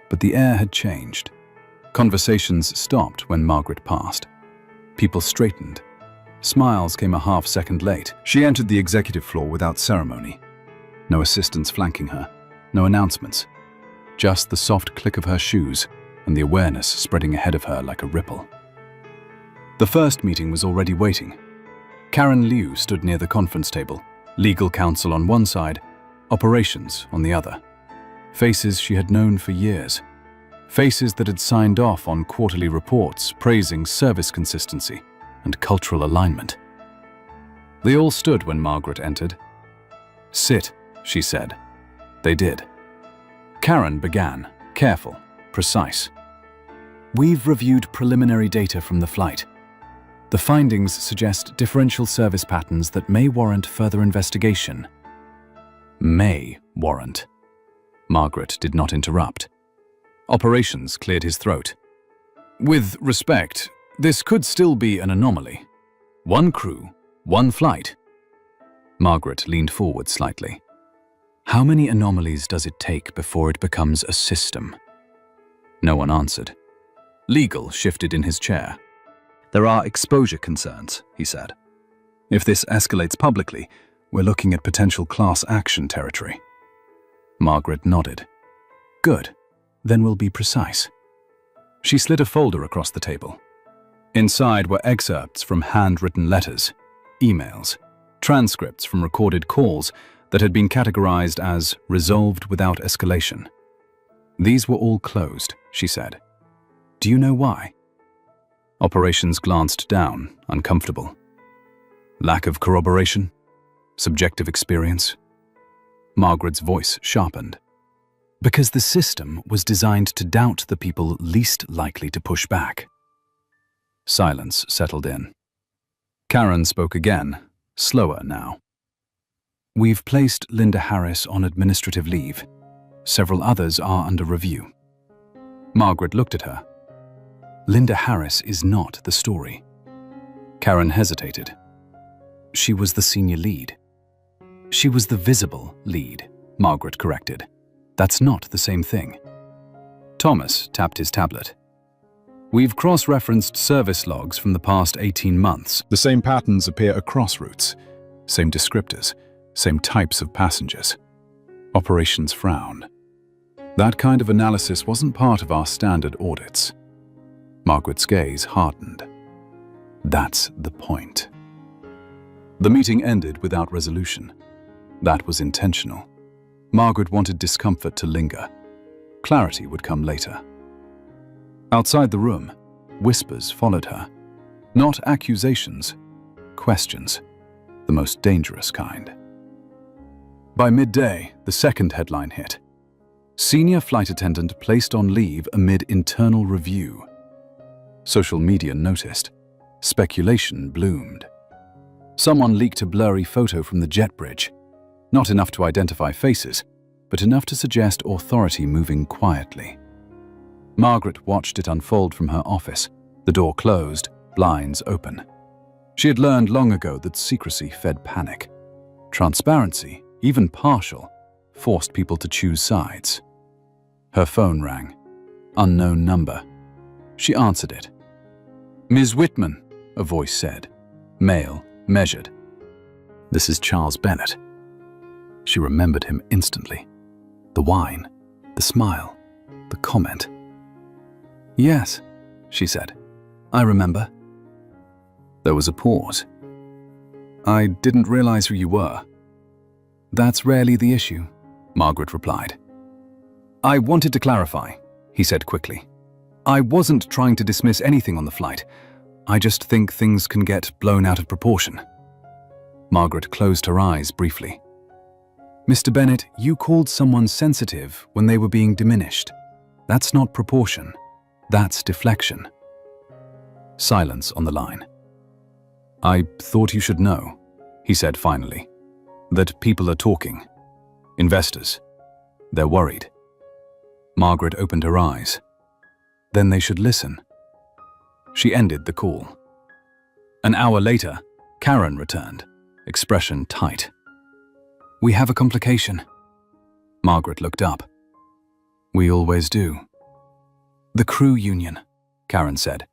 But the air had changed. Conversations stopped when Margaret passed. People straightened. Smiles came a half-second late. She entered the executive floor without ceremony. No assistants flanking her, no announcements. Just the soft click of her shoes and the awareness spreading ahead of her like a ripple. The first meeting was already waiting. Karen Liu stood near the conference table, legal counsel on one side, operations on the other. Faces she had known for years. Faces that had signed off on quarterly reports praising service consistency and cultural alignment. They all stood when Margaret entered. "Sit," she said. They did. Karen began, careful, precise. "We've reviewed preliminary data from the flight. The findings suggest differential service patterns that may warrant further investigation." May warrant. Margaret did not interrupt. Operations cleared his throat. "With respect, this could still be an anomaly. One crew, one flight." Margaret leaned forward slightly. "How many anomalies does it take before it becomes a system?" No one answered. Legal shifted in his chair. "There are exposure concerns," he said. "If this escalates publicly, we're looking at potential class action territory." Margaret nodded. "Good. Then we'll be precise." She slid a folder across the table. Inside were excerpts from handwritten letters, emails, transcripts from recorded calls that had been categorized as resolved without escalation. "These were all closed," she said. "Do you know why?" Operations glanced down, uncomfortable. "Lack of corroboration? Subjective experience?" Margaret's voice sharpened. "Because the system was designed to doubt the people least likely to push back." Silence settled in. Karen spoke again, slower now. "We've placed Linda Harris on administrative leave. Several others are under review." Margaret looked at her. "Linda Harris is not the story." Karen hesitated. "She was the senior lead." "She was the visible lead," Margaret corrected. "That's not the same thing." Thomas tapped his tablet. "We've cross-referenced service logs from the past 18 months. The same patterns appear across routes, same descriptors, same types of passengers." Operations frowned. "That kind of analysis wasn't part of our standard audits." Margaret's gaze hardened. "That's the point." The meeting ended without resolution. That was intentional. Margaret wanted discomfort to linger. Clarity would come later. Outside the room, whispers followed her. Not accusations, questions, the most dangerous kind. By midday, the second headline hit. Senior flight attendant placed on leave amid internal review. Social media noticed. Speculation bloomed. Someone leaked a blurry photo from the jet bridge. Not enough to identify faces, but enough to suggest authority moving quietly. Margaret watched it unfold from her office, the door closed, blinds open. She had learned long ago that secrecy fed panic. Transparency, even partial, forced people to choose sides. Her phone rang. Unknown number. She answered it. "Ms. Whitman," a voice said. Male, measured. "This is Charles Bennett." She remembered him instantly. The wine, the smile, the comment. "Yes," she said. I remember. There was a pause. I didn't realize who you were. That's rarely the issue, Margaret replied. I wanted to clarify, he said quickly. I wasn't trying to dismiss anything on the flight. I just think things can get blown out of proportion. Margaret closed her eyes briefly. Mr. Bennett, you called someone sensitive when they were being diminished. That's not proportion. That's deflection. Silence on the line. I thought you should know, he said finally, that people are talking. Investors. They're worried. Margaret opened her eyes. Then they should listen. She ended the call. An hour later, Karen returned, expression tight. We have a complication. Margaret looked up. We always do. The crew union, Karen said.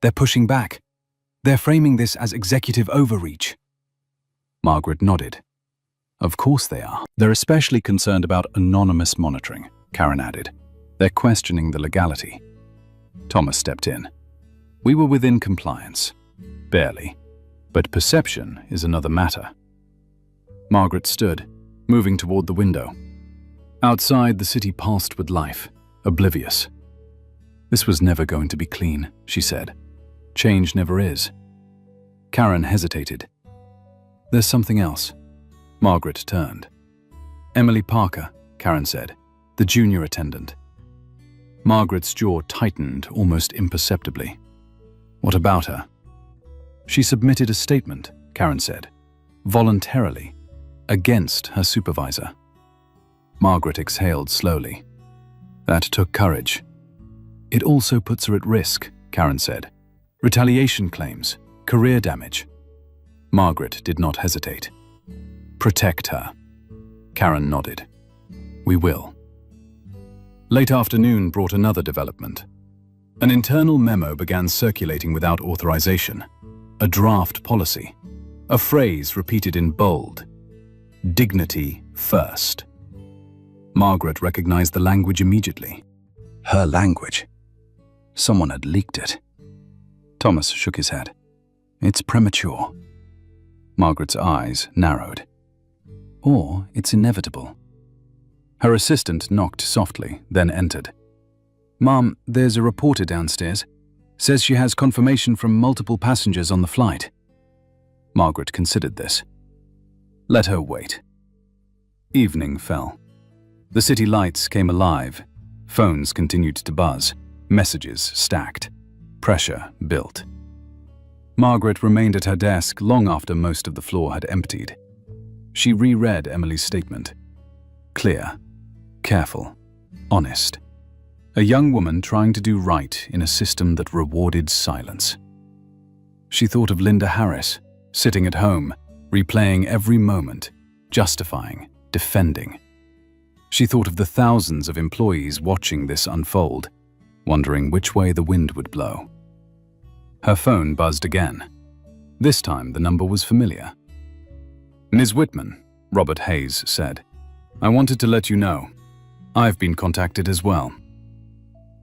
They're pushing back. They're framing this as executive overreach. Margaret nodded. Of course they are. They're especially concerned about anonymous monitoring, Karen added. They're questioning the legality. Thomas stepped in. We were within compliance. Barely. But perception is another matter. Margaret stood, moving toward the window. Outside, the city pulsed with life, oblivious. This was never going to be clean, she said. Change never is. Karen hesitated. There's something else. Margaret turned. Emily Parker, Karen said, the junior attendant. Margaret's jaw tightened almost imperceptibly. What about her? She submitted a statement, Karen said, voluntarily, against her supervisor. Margaret exhaled slowly. That took courage. It also puts her at risk, Karen said. Retaliation claims, career damage. Margaret did not hesitate. Protect her. Karen nodded. We will. Late afternoon brought another development. An internal memo began circulating without authorization. A draft policy. A phrase repeated in bold. Dignity first. Margaret recognized the language immediately. Her language. Someone had leaked it. Thomas shook his head. It's premature. Margaret's eyes narrowed. Or it's inevitable. Her assistant knocked softly, then entered. Mom, there's a reporter downstairs. Says she has confirmation from multiple passengers on the flight. Margaret considered this. Let her wait. Evening fell. The city lights came alive. Phones continued to buzz. Messages stacked. Pressure built. Margaret remained at her desk long after most of the floor had emptied. She reread Emily's statement. Clear, careful, honest. A young woman trying to do right in a system that rewarded silence. She thought of Linda Harris, sitting at home, replaying every moment, justifying, defending. She thought of the thousands of employees watching this unfold, wondering which way the wind would blow. Her phone buzzed again. This time the number was familiar. Ms. Whitman, Robert Hayes said, I wanted to let you know. I've been contacted as well.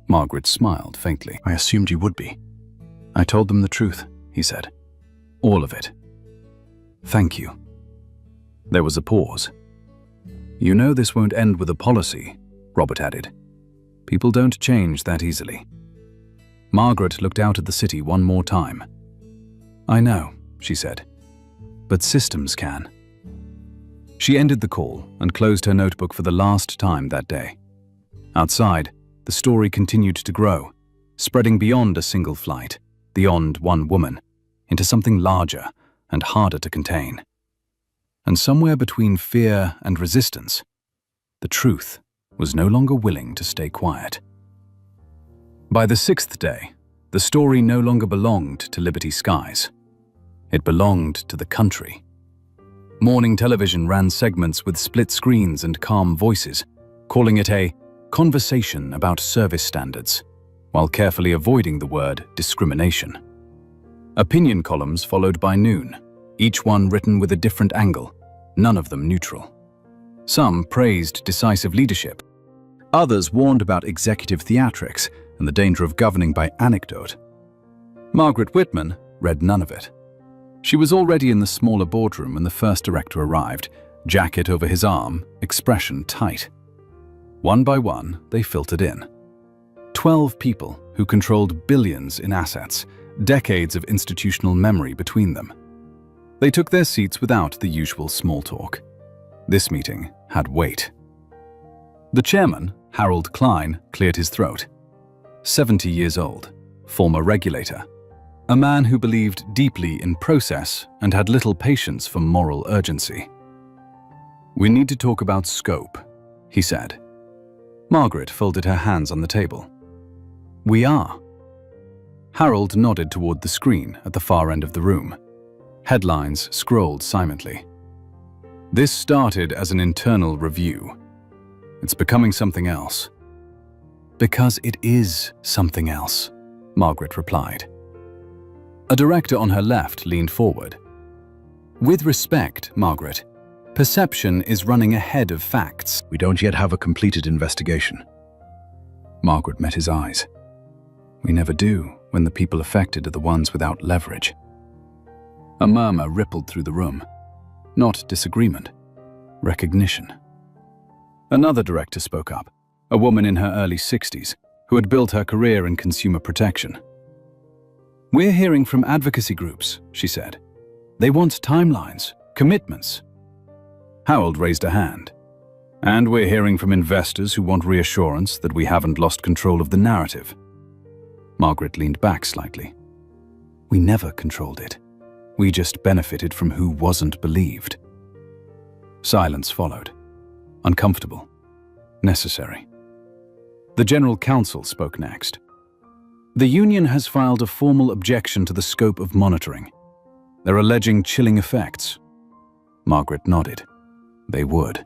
Margaret smiled faintly. I assumed you would be. I told them the truth, he said. All of it. Thank you. There was a pause. You know this won't end with a policy, Robert added. People don't change that easily. Margaret looked out at the city one more time. I know, she said, but systems can. She ended the call and closed her notebook for the last time that day. Outside, the story continued to grow, spreading beyond a single flight, beyond one woman, into something larger and harder to contain. And somewhere between fear and resistance, the truth was no longer willing to stay quiet. By the sixth day, the story no longer belonged to Liberty Skies. It belonged to the country. Morning television ran segments with split screens and calm voices, calling it a conversation about service standards, while carefully avoiding the word discrimination. Opinion columns followed by noon, each one written with a different angle, none of them neutral. Some praised decisive leadership. Others warned about executive theatrics and the danger of governing by anecdote. Margaret Whitman read none of it. She was already in the smaller boardroom when the first director arrived, jacket over his arm, expression tight. One by one, they filtered in. 12 people who controlled billions in assets, decades of institutional memory between them. They took their seats without the usual small talk. This meeting had weight. The chairman, Harold Klein, cleared his throat. 70 years old, former regulator, a man who believed deeply in process and had little patience for moral urgency. "We need to talk about scope," he said. Margaret folded her hands on the table. "We are." Harold nodded toward the screen at the far end of the room. Headlines scrolled silently. "This started as an internal review. It's becoming something else." "Because it is something else," Margaret replied. A director on her left leaned forward. "With respect, Margaret, perception is running ahead of facts." "We don't yet have a completed investigation." Margaret met his eyes. "We never do when the people affected are the ones without leverage." A murmur rippled through the room. Not disagreement, recognition. Another director spoke up, a woman in her early 60s who had built her career in consumer protection. "We're hearing from advocacy groups," she said. "They want timelines, commitments." Harold raised a hand. "And we're hearing from investors who want reassurance that we haven't lost control of the narrative." Margaret leaned back slightly. "We never controlled it. We just benefited from who wasn't believed." Silence followed. Uncomfortable. Necessary. The General Counsel spoke next. "The union has filed a formal objection to the scope of monitoring. They're alleging chilling effects." Margaret nodded. They would.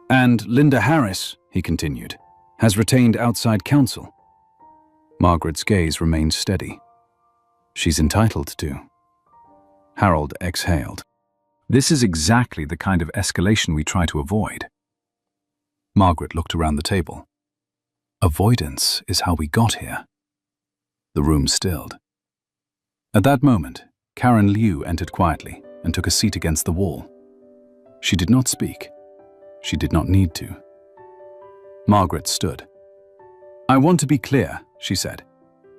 "And Linda Harris," he continued, "has retained outside counsel." Margaret's gaze remained steady. "She's entitled to." Harold exhaled. "This is exactly the kind of escalation we try to avoid." Margaret looked around the table. "Avoidance is how we got here." The room stilled. At that moment, Karen Liu entered quietly and took a seat against the wall. She did not speak. She did not need to. Margaret stood. "I want to be clear," she said.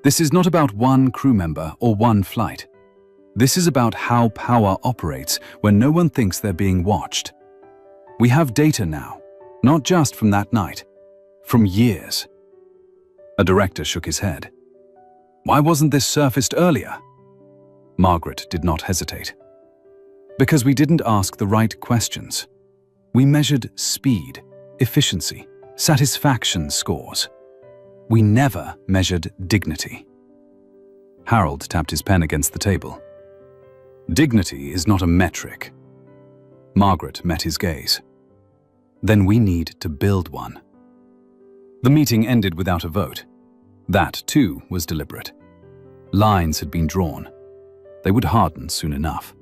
"This is not about one crew member or one flight. This is about how power operates when no one thinks they're being watched. We have data now, not just from that night, from years." A director shook his head. "Why wasn't this surfaced earlier?" Margaret did not hesitate. "Because we didn't ask the right questions. We measured speed, efficiency, satisfaction scores. We never measured dignity." Harold tapped his pen against the table. "Dignity is not a metric." Margaret met his gaze. "Then we need to build one." The meeting ended without a vote. That, too, was deliberate. Lines had been drawn. They would harden soon enough.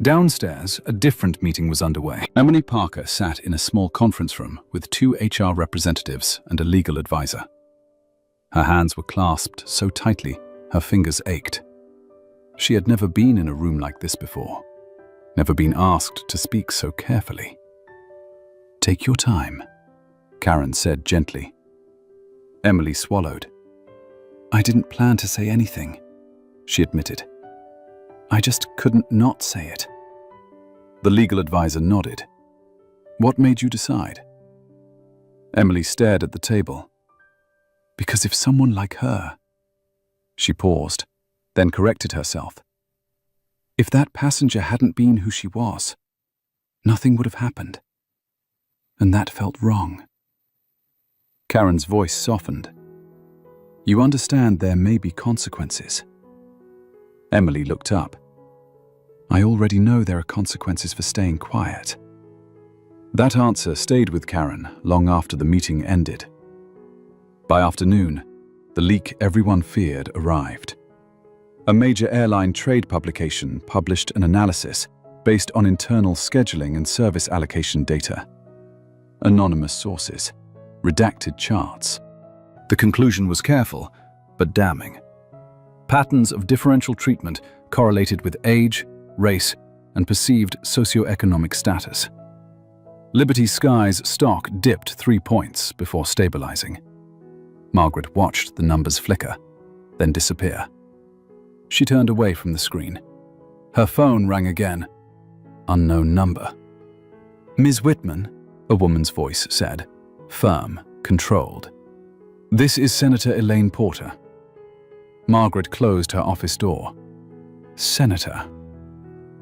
Downstairs, a different meeting was underway. Emily Parker sat in a small conference room with 2 HR representatives and a legal advisor. Her hands were clasped so tightly, her fingers ached. She had never been in a room like this before, never been asked to speak so carefully. "Take your time," Karen said gently. Emily swallowed. "I didn't plan to say anything," she admitted. "I just couldn't not say it." The legal advisor nodded. "What made you decide?" Emily stared at the table. "Because if someone like her—" She paused, then corrected herself. "If that passenger hadn't been who she was, nothing would have happened. And that felt wrong." Karen's voice softened. "You understand there may be consequences." Emily looked up. "I already know there are consequences for staying quiet." That answer stayed with Karen long after the meeting ended. By afternoon, the leak everyone feared arrived. A major airline trade publication published an analysis based on internal scheduling and service allocation data. Anonymous sources, redacted charts. The conclusion was careful, but damning. Patterns of differential treatment correlated with age, race, and perceived socioeconomic status. Liberty Sky's stock dipped 3 points before stabilizing. Margaret watched the numbers flicker, then disappear. She turned away from the screen. Her phone rang again. Unknown number. "Ms. Whitman," a woman's voice said, firm, controlled. "This is Senator Elaine Porter." Margaret closed her office door. "Senator."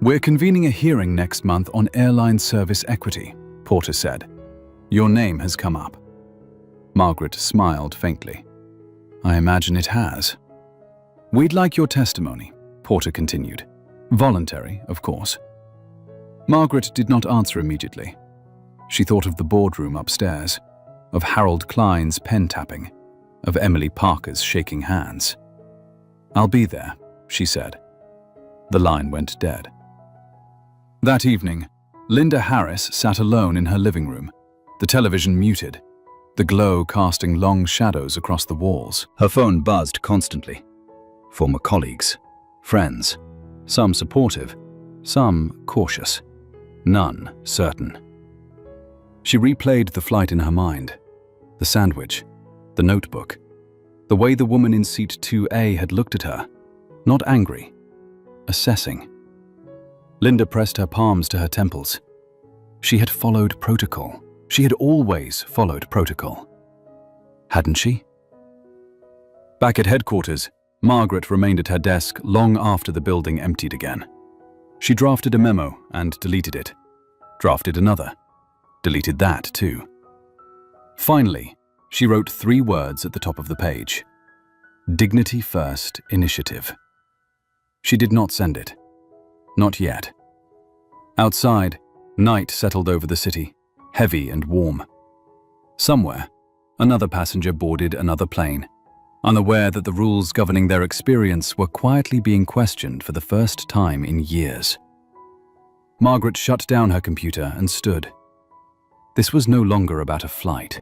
"We're convening a hearing next month on airline service equity," Porter said. "Your name has come up." Margaret smiled faintly. "I imagine it has." "We'd like your testimony," Porter continued. "Voluntary, of course." Margaret did not answer immediately. She thought of the boardroom upstairs, of Harold Klein's pen tapping, of Emily Parker's shaking hands. "I'll be there," she said. The line went dead. That evening, Linda Harris sat alone in her living room, the television muted, the glow casting long shadows across the walls. Her phone buzzed constantly. Former colleagues, friends, some supportive, some cautious, none certain. She replayed the flight in her mind, the sandwich, the notebook, the way the woman in seat 2A had looked at her, not angry, assessing. Linda pressed her palms to her temples. She had followed protocol. She had always followed protocol. Hadn't she? Back at headquarters, Margaret remained at her desk long after the building emptied again. She drafted a memo and deleted it. Drafted another. Deleted that too. Finally, she wrote 3 words at the top of the page. Dignity First Initiative. She did not send it. Not yet. Outside, night settled over the city, heavy and warm. Somewhere, another passenger boarded another plane, unaware that the rules governing their experience were quietly being questioned for the first time in years. Margaret shut down her computer and stood. This was no longer about a flight.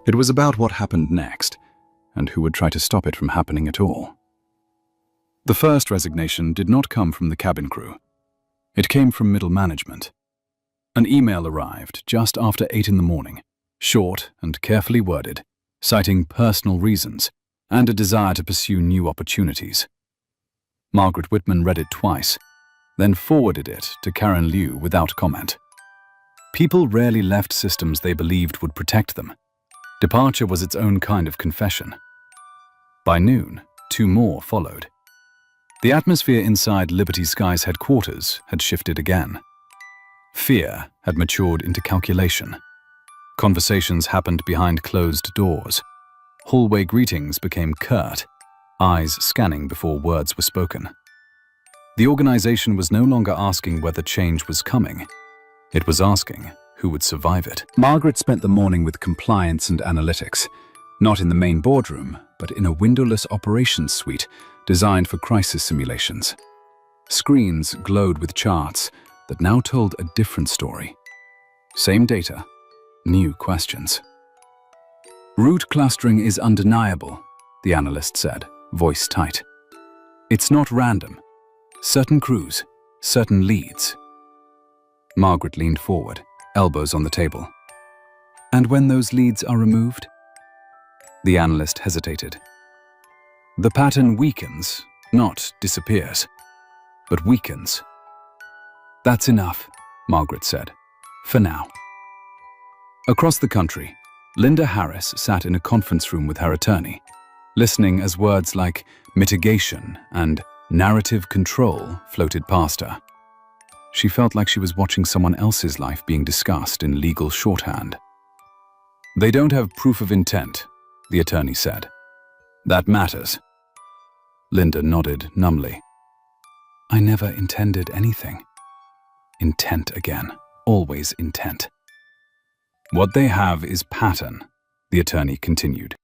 It was about what happened next, and who would try to stop it from happening at all. The first resignation did not come from the cabin crew. It came from middle management. An email arrived just after 8 in the morning, short and carefully worded, citing personal reasons and a desire to pursue new opportunities. Margaret Whitman read it twice, then forwarded it to Karen Liu without comment. People rarely left systems they believed would protect them. Departure was its own kind of confession. By noon, 2 more followed. The atmosphere inside Liberty Sky's headquarters had shifted again. Fear had matured into calculation. Conversations happened behind closed doors. Hallway greetings became curt, eyes scanning before words were spoken. The organization was no longer asking whether change was coming. It was asking who would survive it. Margaret spent the morning with compliance and analytics, not in the main boardroom, but in a windowless operations suite designed for crisis simulations. Screens glowed with charts that now told a different story. Same data, new questions. Route clustering is undeniable, the analyst said, voice tight. It's not random. Certain crews, certain leads. Margaret leaned forward, elbows on the table. And when those leads are removed? The analyst hesitated. The pattern weakens, not disappears, but weakens. That's enough, Margaret said, for now. Across the country, Linda Harris sat in a conference room with her attorney, listening as words like mitigation and narrative control floated past her. She felt like she was watching someone else's life being discussed in legal shorthand. They don't have proof of intent, the attorney said. That matters. Linda nodded numbly. I never intended anything. Intent again, always intent. What they have is pattern, the attorney continued.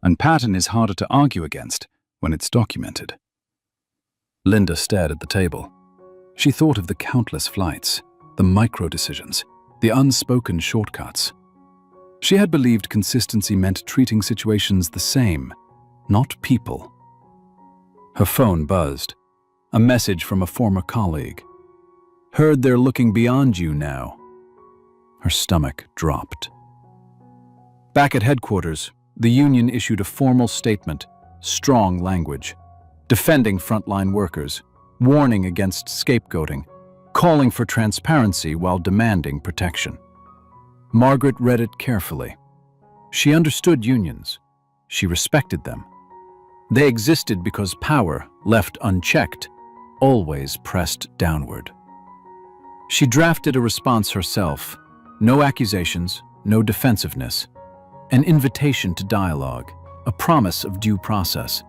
And pattern is harder to argue against when it's documented. Linda stared at the table. She thought of the countless flights, the micro-decisions, the unspoken shortcuts. She had believed consistency meant treating situations the same, not people. Her phone buzzed. A message from a former colleague. "Heard they're looking beyond you now." Her stomach dropped. Back at headquarters, the union issued a formal statement, strong language, defending frontline workers, warning against scapegoating, calling for transparency while demanding protection. Margaret read it carefully. She understood unions. She respected them. They existed because power, left unchecked, always pressed downward. She drafted a response herself. No accusations, no defensiveness. An invitation to dialogue, a promise of due process.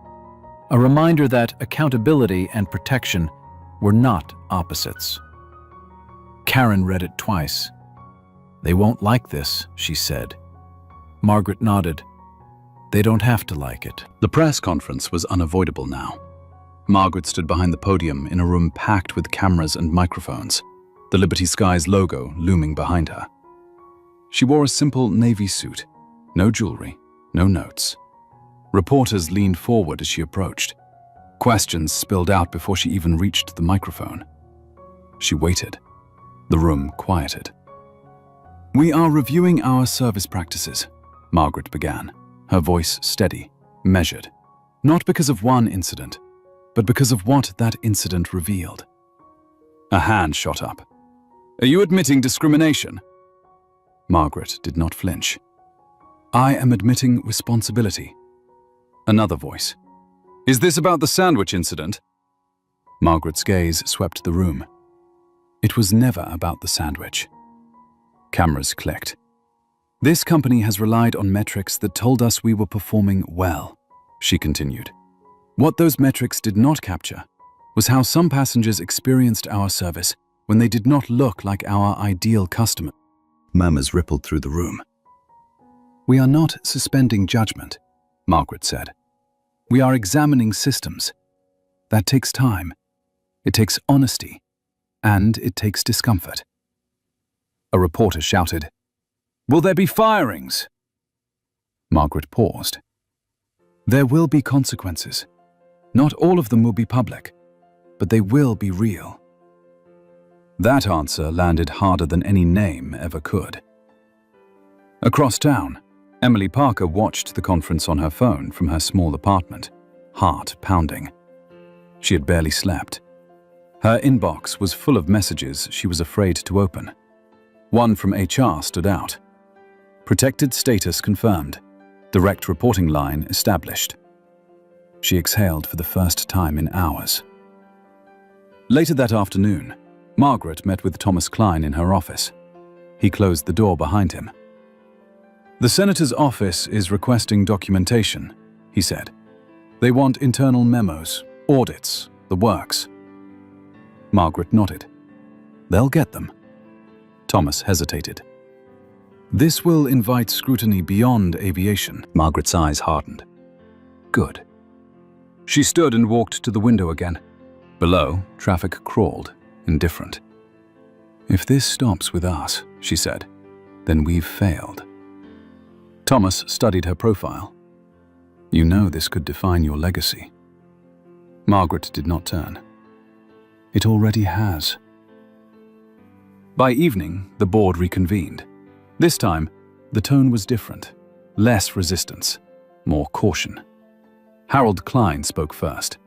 A reminder that accountability and protection were not opposites. Karen read it twice. "They won't like this," she said. Margaret nodded. "They don't have to like it." The press conference was unavoidable now. Margaret stood behind the podium in a room packed with cameras and microphones, the Liberty Skies logo looming behind her. She wore a simple navy suit, no jewelry, no notes. Reporters leaned forward as she approached. Questions spilled out before she even reached the microphone. She waited. The room quieted. "We are reviewing our service practices," Margaret began, her voice steady, measured, not because of one incident, but because of what that incident revealed. A hand shot up. "Are you admitting discrimination?" Margaret did not flinch. "I am admitting responsibility." Another voice. "Is this about the sandwich incident?" Margaret's gaze swept the room. It was never about the sandwich. Cameras clicked. "This company has relied on metrics that told us we were performing well," she continued. "What those metrics did not capture was how some passengers experienced our service when they did not look like our ideal customer." Murmurs rippled through the room. "We are not suspending judgment," Margaret said. "We are examining systems. That takes time. It takes honesty. And it takes discomfort." A reporter shouted, "Will there be firings?" Margaret paused. "There will be consequences. Not all of them will be public, but they will be real." That answer landed harder than any name ever could. Across town, Emily Parker watched the conference on her phone from her small apartment, heart pounding. She had barely slept. Her inbox was full of messages she was afraid to open. One from HR stood out. Protected status confirmed. Direct reporting line established. She exhaled for the first time in hours. Later that afternoon, Margaret met with Thomas Klein in her office. He closed the door behind him. "The Senator's office is requesting documentation," he said. "They want internal memos, audits, the works." Margaret nodded. "They'll get them." Thomas hesitated. "This will invite scrutiny beyond aviation." Margaret's eyes hardened. "Good." She stood and walked to the window again. Below, traffic crawled, indifferent. "If this stops with us," she said, "then we've failed." Thomas studied her profile. "You know this could define your legacy." Margaret did not turn. "It already has." By evening, the board reconvened. This time, the tone was different. Less resistance, more caution. Harold Klein spoke first.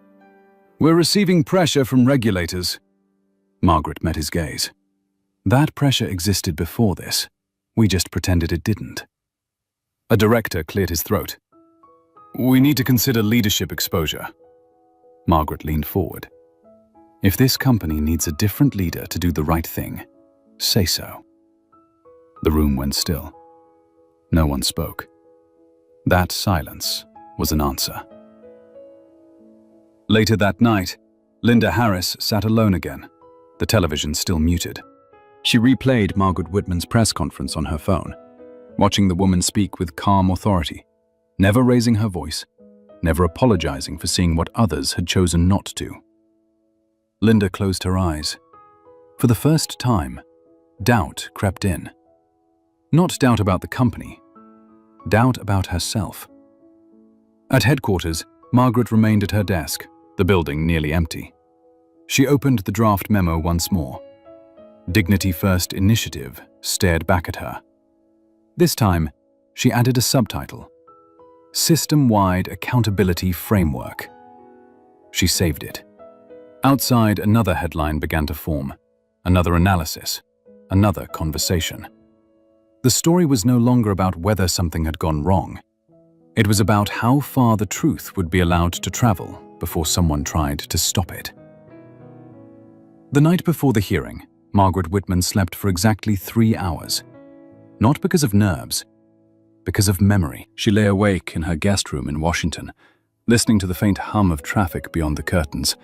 "We're receiving pressure from regulators." Margaret met his gaze. "That pressure existed before this. We just pretended it didn't." A director cleared his throat. "We need to consider leadership exposure." Margaret leaned forward. "If this company needs a different leader to do the right thing, say so." The room went still. No one spoke. That silence was an answer. Later that night, Linda Harris sat alone again, the television still muted. She replayed Margaret Whitman's press conference on her phone, watching the woman speak with calm authority, never raising her voice, never apologizing for seeing what others had chosen not to. Linda closed her eyes. For the first time, doubt crept in. Not doubt about the company, doubt about herself. At headquarters, Margaret remained at her desk, the building nearly empty. She opened the draft memo once more. Dignity First Initiative stared back at her. This time, she added a subtitle: System-Wide Accountability Framework. She saved it. Outside, another headline began to form, another analysis, another conversation. The story was no longer about whether something had gone wrong. It was about how far the truth would be allowed to travel before someone tried to stop it. The night before the hearing, Margaret Whitman slept for exactly 3 hours. Not because of nerves, because of memory. She lay awake in her guest room in Washington, listening to the faint hum of traffic beyond the curtains,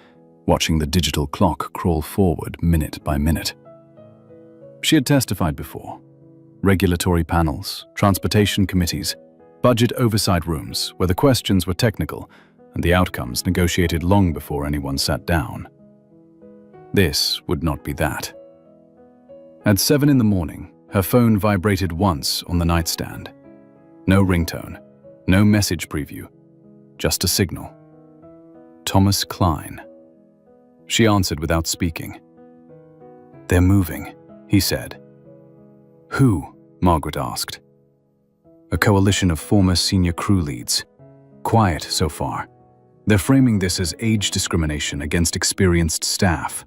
watching the digital clock crawl forward minute by minute. She had testified before. Regulatory panels, transportation committees, budget oversight rooms where the questions were technical and the outcomes negotiated long before anyone sat down. This would not be that. At 7 in the morning, her phone vibrated once on the nightstand. No ringtone, no message preview, just a signal. Thomas Klein. She answered without speaking. "They're moving," he said. "Who?" Margaret asked. "A coalition of former senior crew leads. Quiet so far. They're framing this as age discrimination against experienced staff."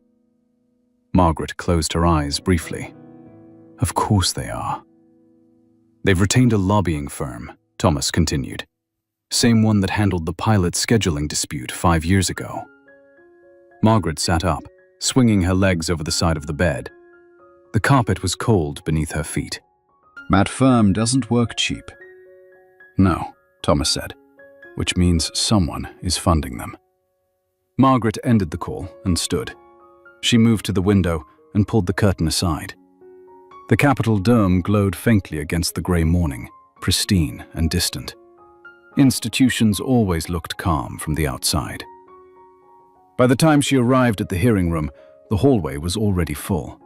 Margaret closed her eyes briefly. Of course they are. "They've retained a lobbying firm," Thomas continued. "Same one that handled the pilot scheduling dispute 5 years ago." Margaret sat up, swinging her legs over the side of the bed. The carpet was cold beneath her feet. "That firm doesn't work cheap." "No," Thomas said, "which means someone is funding them." Margaret ended the call and stood. She moved to the window and pulled the curtain aside. The Capitol dome glowed faintly against the grey morning, pristine and distant. Institutions always looked calm from the outside. By the time she arrived at the hearing room, the hallway was already full.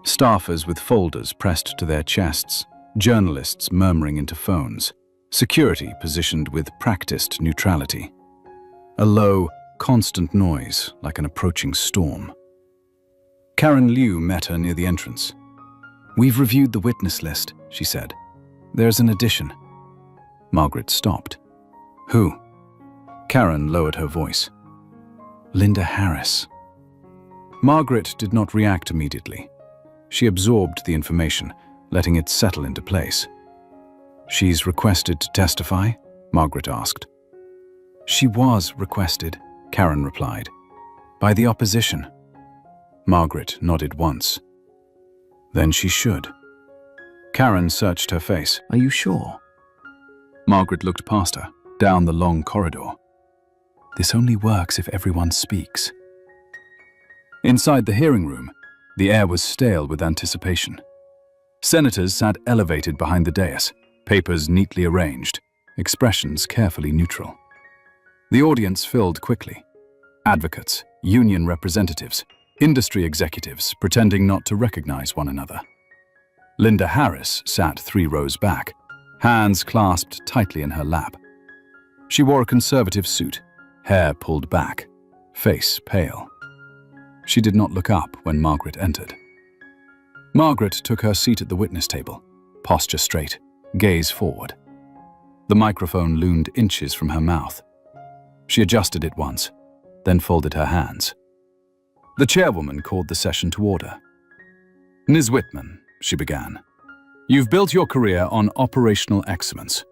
Staffers with folders pressed to their chests, journalists murmuring into phones, security positioned with practiced neutrality. A low, constant noise like an approaching storm. Karen Liu met her near the entrance. "We've reviewed the witness list," she said. "There's an addition." Margaret stopped. "Who?" Karen lowered her voice. "Linda Harris." Margaret did not react immediately. She absorbed the information, letting it settle into place. "She's requested to testify?" Margaret asked. "She was requested," Karen replied, "by the opposition." Margaret nodded once. "Then she should." Karen searched her face. "Are you sure?" Margaret looked past her, down the long corridor. "This only works if everyone speaks." Inside the hearing room, the air was stale with anticipation. Senators sat elevated behind the dais, papers neatly arranged, expressions carefully neutral. The audience filled quickly. Advocates, union representatives, industry executives pretending not to recognize one another. Linda Harris sat 3 rows back, hands clasped tightly in her lap. She wore a conservative suit, hair pulled back, face pale. She did not look up when Margaret entered. Margaret took her seat at the witness table, posture straight, gaze forward. The microphone loomed inches from her mouth. She adjusted it once, then folded her hands. The chairwoman called the session to order. "Ms. Whitman," she began, "you've built your career on operational excellence.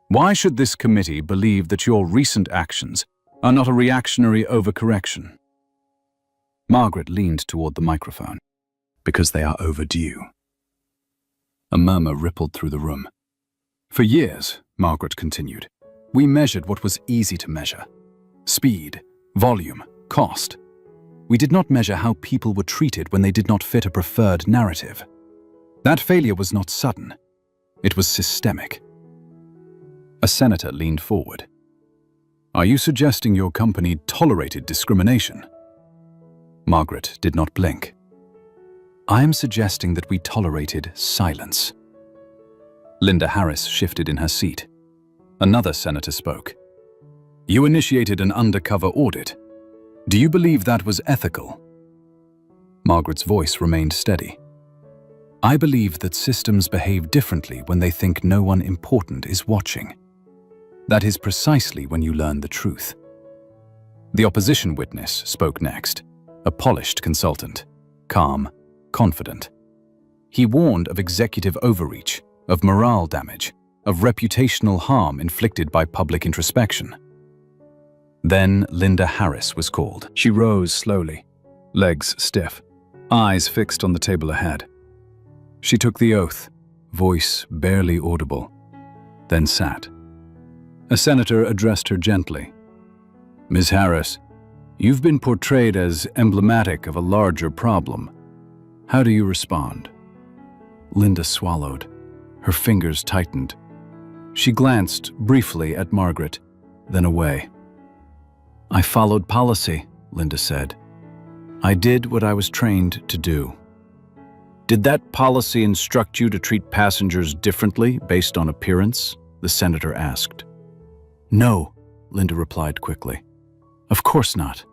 Why should this committee believe that your recent actions are not a reactionary overcorrection?" Margaret leaned toward the microphone. "Because they are overdue." A murmur rippled through the room. "For years," Margaret continued, "we measured what was easy to measure. Speed, volume, cost. We did not measure how people were treated when they did not fit a preferred narrative. That failure was not sudden. It was systemic." A senator leaned forward. "Are you suggesting your company tolerated discrimination?" Margaret did not blink. "I am suggesting that we tolerated silence." Linda Harris shifted in her seat. Another senator spoke. You initiated an undercover audit. Do you believe that was ethical? Margaret's voice remained steady. I believe that systems behave differently when they think no one important is watching. That is precisely when you learn the truth. The opposition witness spoke next, a polished consultant, calm, confident. He warned of executive overreach, of morale damage, of reputational harm inflicted by public introspection. Then Linda Harris was called. She rose slowly, legs stiff, eyes fixed on the table ahead. She took the oath, voice barely audible, then sat. A senator addressed her gently. Ms. Harris, you've been portrayed as emblematic of a larger problem. How do you respond? Linda swallowed. Her fingers tightened. She glanced briefly at Margaret, then away. I followed policy, Linda said. I did what I was trained to do. Did that policy instruct you to treat passengers differently based on appearance? The senator asked. No, Linda replied quickly. Of course not.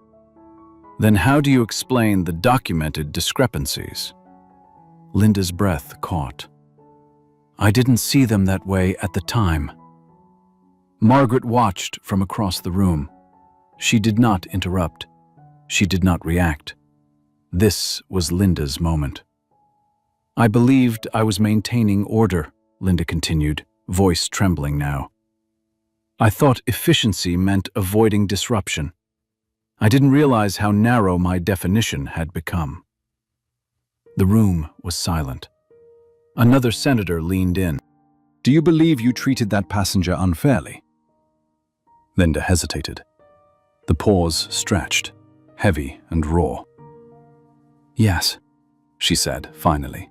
Then how do you explain the documented discrepancies? Linda's breath caught. I didn't see them that way at the time. Margaret watched from across the room. She did not interrupt. She did not react. This was Linda's moment. I believed I was maintaining order, Linda continued, voice trembling now. I thought efficiency meant avoiding disruption. I didn't realize how narrow my definition had become. The room was silent. Another senator leaned in. Do you believe you treated that passenger unfairly? Linda hesitated. The pause stretched, heavy and raw. Yes, she said finally.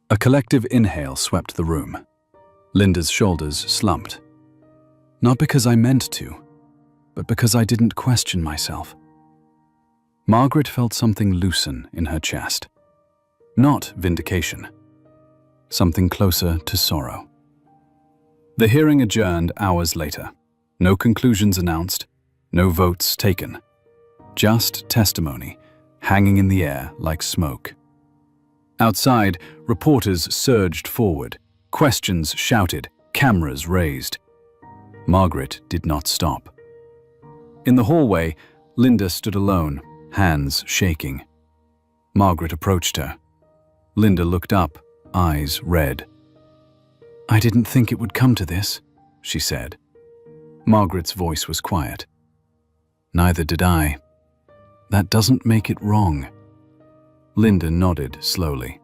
A collective inhale swept the room. Linda's shoulders slumped. Not because I meant to, but because I didn't question myself. Margaret felt something loosen in her chest. Not vindication. Something closer to sorrow. The hearing adjourned hours later. No conclusions announced, no votes taken. Just testimony, hanging in the air like smoke. Outside, reporters surged forward, questions shouted, cameras raised. Margaret did not stop. In the hallway, Linda stood alone, hands shaking. Margaret approached her. Linda looked up, eyes red. I didn't think it would come to this, she said. Margaret's voice was quiet. Neither did I. That doesn't make it wrong. Linda nodded slowly.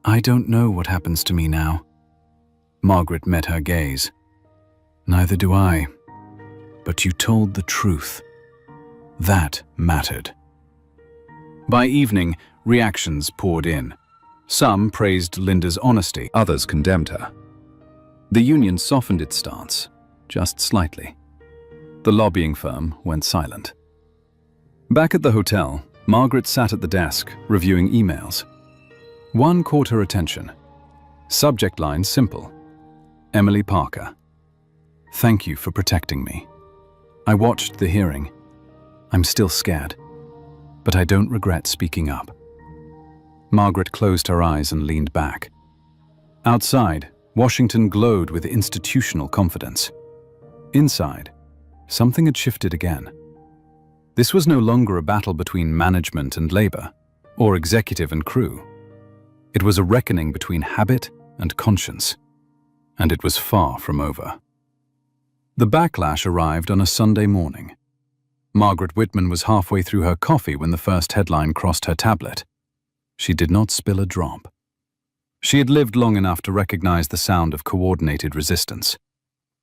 I don't know what happens to me now. Margaret met her gaze. Neither do I. But you told the truth. That mattered. By evening, reactions poured in. Some praised Linda's honesty, others condemned her. The union softened its stance, just slightly. The lobbying firm went silent. Back at the hotel, Margaret sat at the desk, reviewing emails. One caught her attention. Subject line simple. Emily Parker. Thank you for protecting me. I watched the hearing. I'm still scared, but I don't regret speaking up. Margaret closed her eyes and leaned back. Outside, Washington glowed with institutional confidence. Inside, something had shifted again. This was no longer a battle between management and labor, or executive and crew. It was a reckoning between habit and conscience, and it was far from over. The backlash arrived on a Sunday morning. Margaret Whitman was halfway through her coffee when the first headline crossed her tablet. She did not spill a drop. She had lived long enough to recognize the sound of coordinated resistance.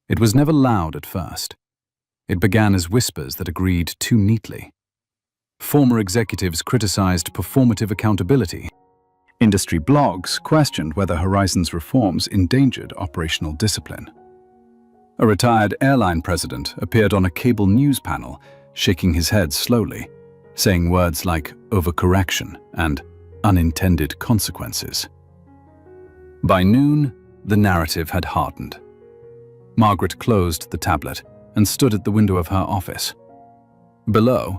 It was never loud at first. It began as whispers that agreed too neatly. Former executives criticized performative accountability. Industry blogs questioned whether Horizon's reforms endangered operational discipline. A retired airline president appeared on a cable news panel, shaking his head slowly, saying words like overcorrection and unintended consequences. By noon, the narrative had hardened. Margaret closed the tablet and stood at the window of her office. Below,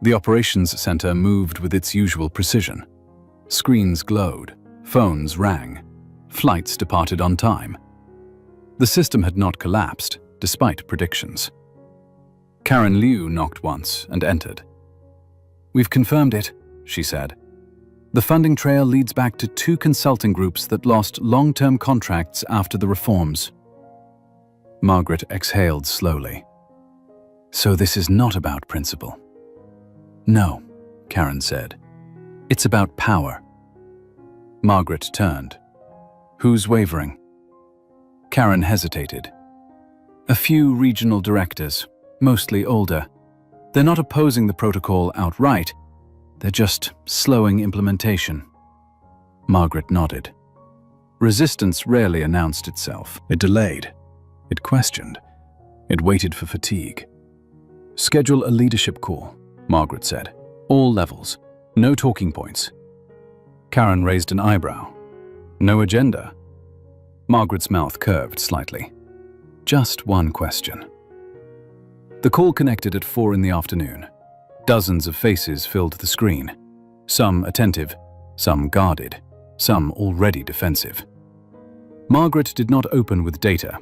the operations center moved with its usual precision. Screens glowed, phones rang, flights departed on time. The system had not collapsed, despite predictions. Karen Liu knocked once and entered. "We've confirmed it," she said. "The funding trail leads back to 2 consulting groups that lost long-term contracts after the reforms." Margaret exhaled slowly. "So this is not about principle?" "No," Karen said. "It's about power." Margaret turned. "Who's wavering?" Karen hesitated. "A few regional directors, mostly older. They're not opposing the protocol outright. They're just slowing implementation." Margaret nodded. Resistance rarely announced itself. It delayed. It questioned. It waited for fatigue. "Schedule a leadership call," Margaret said. "All levels. No talking points." Karen raised an eyebrow. "No agenda?" Margaret's mouth curved slightly. "Just one question." The call connected at 4 in the afternoon. Dozens of faces filled the screen. Some attentive, some guarded, some already defensive. Margaret did not open with data.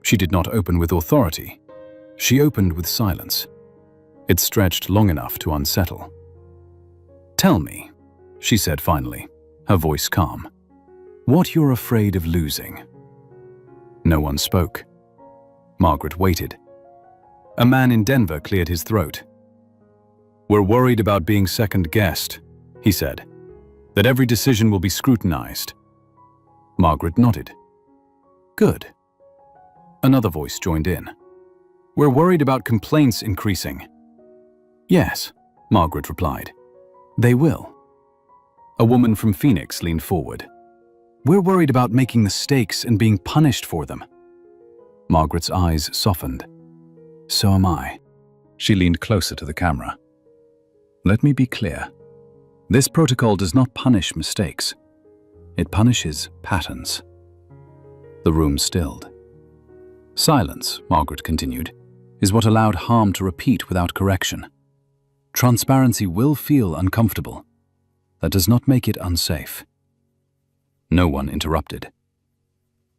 She did not open with authority. She opened with silence. It stretched long enough to unsettle. "Tell me," she said finally, her voice calm, "what you're afraid of losing." No one spoke. Margaret waited. A man in Denver cleared his throat. "We're worried about being second-guessed," he said, "that every decision will be scrutinized." Margaret nodded. "Good." Another voice joined in. "We're worried about complaints increasing." "Yes," Margaret replied. "They will." A woman from Phoenix leaned forward. "We're worried about making mistakes and being punished for them." Margaret's eyes softened. "So am I." She leaned closer to the camera. "Let me be clear. This protocol does not punish mistakes. It punishes patterns." The room stilled. "Silence," Margaret continued, "is what allowed harm to repeat without correction. Transparency will feel uncomfortable. That does not make it unsafe." No one interrupted.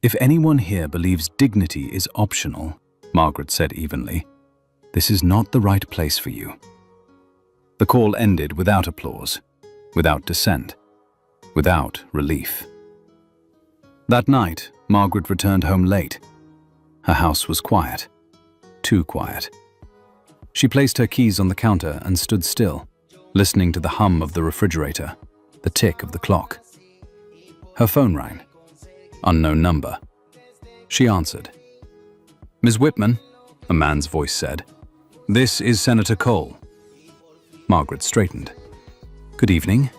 "If anyone here believes dignity is optional," Margaret said evenly, "this is not the right place for you." The call ended without applause, without dissent, without relief. That night, Margaret returned home late. Her house was quiet. Too quiet. She placed her keys on the counter and stood still, listening to the hum of the refrigerator, the tick of the clock. Her phone rang. Unknown number. She answered. "Ms. Whitman," a man's voice said. "This is Senator Cole." Margaret straightened. "Good evening."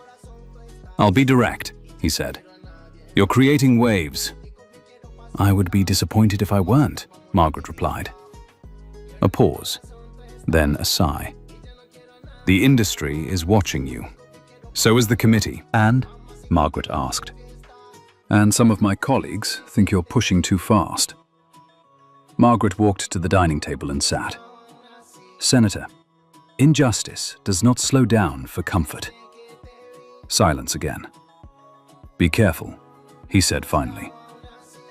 "I'll be direct," he said. "You're creating waves." "I would be disappointed if I weren't," Margaret replied. A pause, then a sigh. "The industry is watching you. So is the committee." "And?" Margaret asked. "And some of my colleagues think you're pushing too fast." Margaret walked to the dining table and sat. "Senator, injustice does not slow down for comfort." Silence again. "Be careful," he said finally.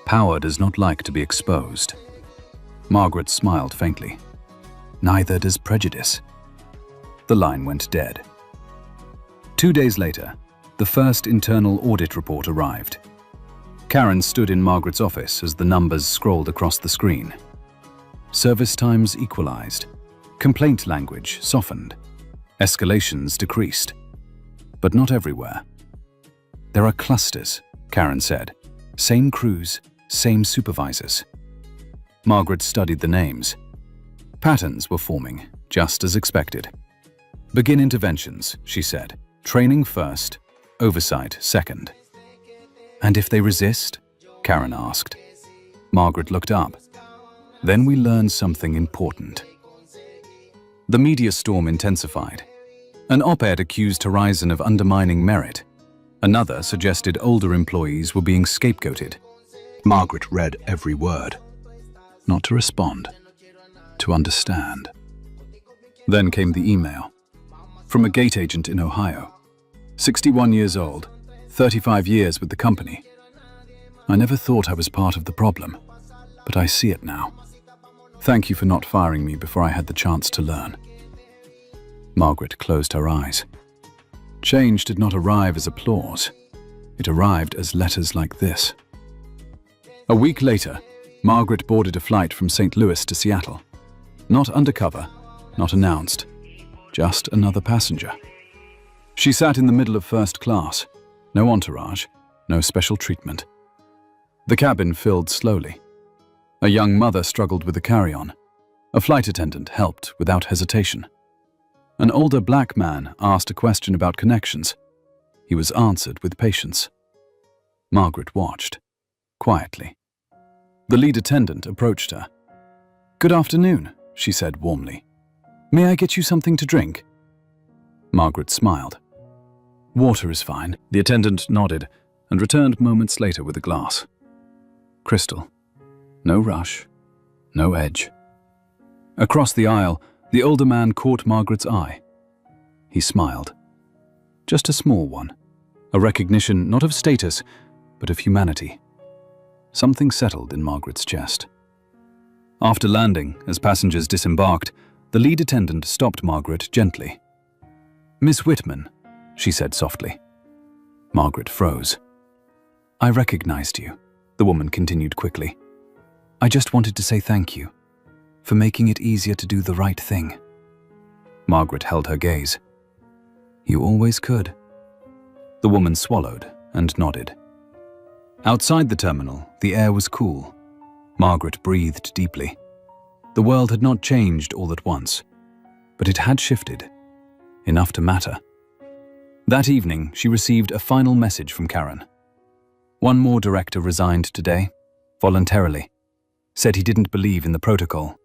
"Power does not like to be exposed." Margaret smiled faintly. "Neither does prejudice." The line went dead. 2 days later, the first internal audit report arrived. Karen stood in Margaret's office as the numbers scrolled across the screen. Service times equalized. Complaint language softened. Escalations decreased. But not everywhere. "There are clusters," Karen said. "Same crews, same supervisors." Margaret studied the names. Patterns were forming, just as expected. "Begin interventions," she said. "Training first, oversight second." "And if they resist?" Karen asked. Margaret looked up. "Then we learn something important." The media storm intensified. An op-ed accused Horizon of undermining merit. Another suggested older employees were being scapegoated. Margaret read every word. Not to respond, to understand. Then came the email. From a gate agent in Ohio. 61 years old, 35 years with the company. I never thought I was part of the problem, but I see it now. Thank you for not firing me before I had the chance to learn. Margaret closed her eyes. Change did not arrive as applause. It arrived as letters like this. A week later, Margaret boarded a flight from St. Louis to Seattle. Not undercover, not announced, just another passenger. She sat in the middle of first class. No entourage, no special treatment. The cabin filled slowly. A young mother struggled with a carry-on. A flight attendant helped without hesitation. An older black man asked a question about connections. He was answered with patience. Margaret watched, quietly. The lead attendant approached her. "Good afternoon," she said warmly. "May I get you something to drink?" Margaret smiled. "Water is fine." The attendant nodded and returned moments later with a glass. Crystal. No rush, no edge. Across the aisle, the older man caught Margaret's eye. He smiled. Just a small one. A recognition not of status, but of humanity. Something settled in Margaret's chest. After landing, as passengers disembarked, the lead attendant stopped Margaret gently. "Miss Whitman," she said softly. Margaret froze. "I recognized you," the woman continued quickly. "I just wanted to say thank you for making it easier to do the right thing." Margaret held her gaze. "You always could." The woman swallowed and nodded. Outside the terminal, the air was cool. Margaret breathed deeply. The world had not changed all at once, but it had shifted, enough to matter. That evening, she received a final message from Karen. One more director resigned today, voluntarily. Said he didn't believe in the protocol.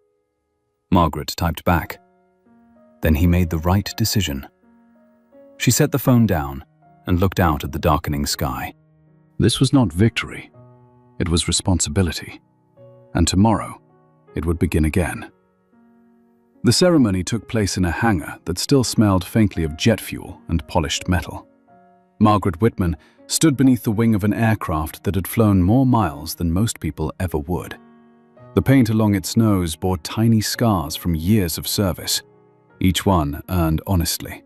Margaret typed back. Then he made the right decision. She set the phone down and looked out at the darkening sky. This was not victory. It was responsibility. And tomorrow, it would begin again. The ceremony took place in a hangar that still smelled faintly of jet fuel and polished metal. Margaret Whitman stood beneath the wing of an aircraft that had flown more miles than most people ever would. The paint along its nose bore tiny scars from years of service, each one earned honestly.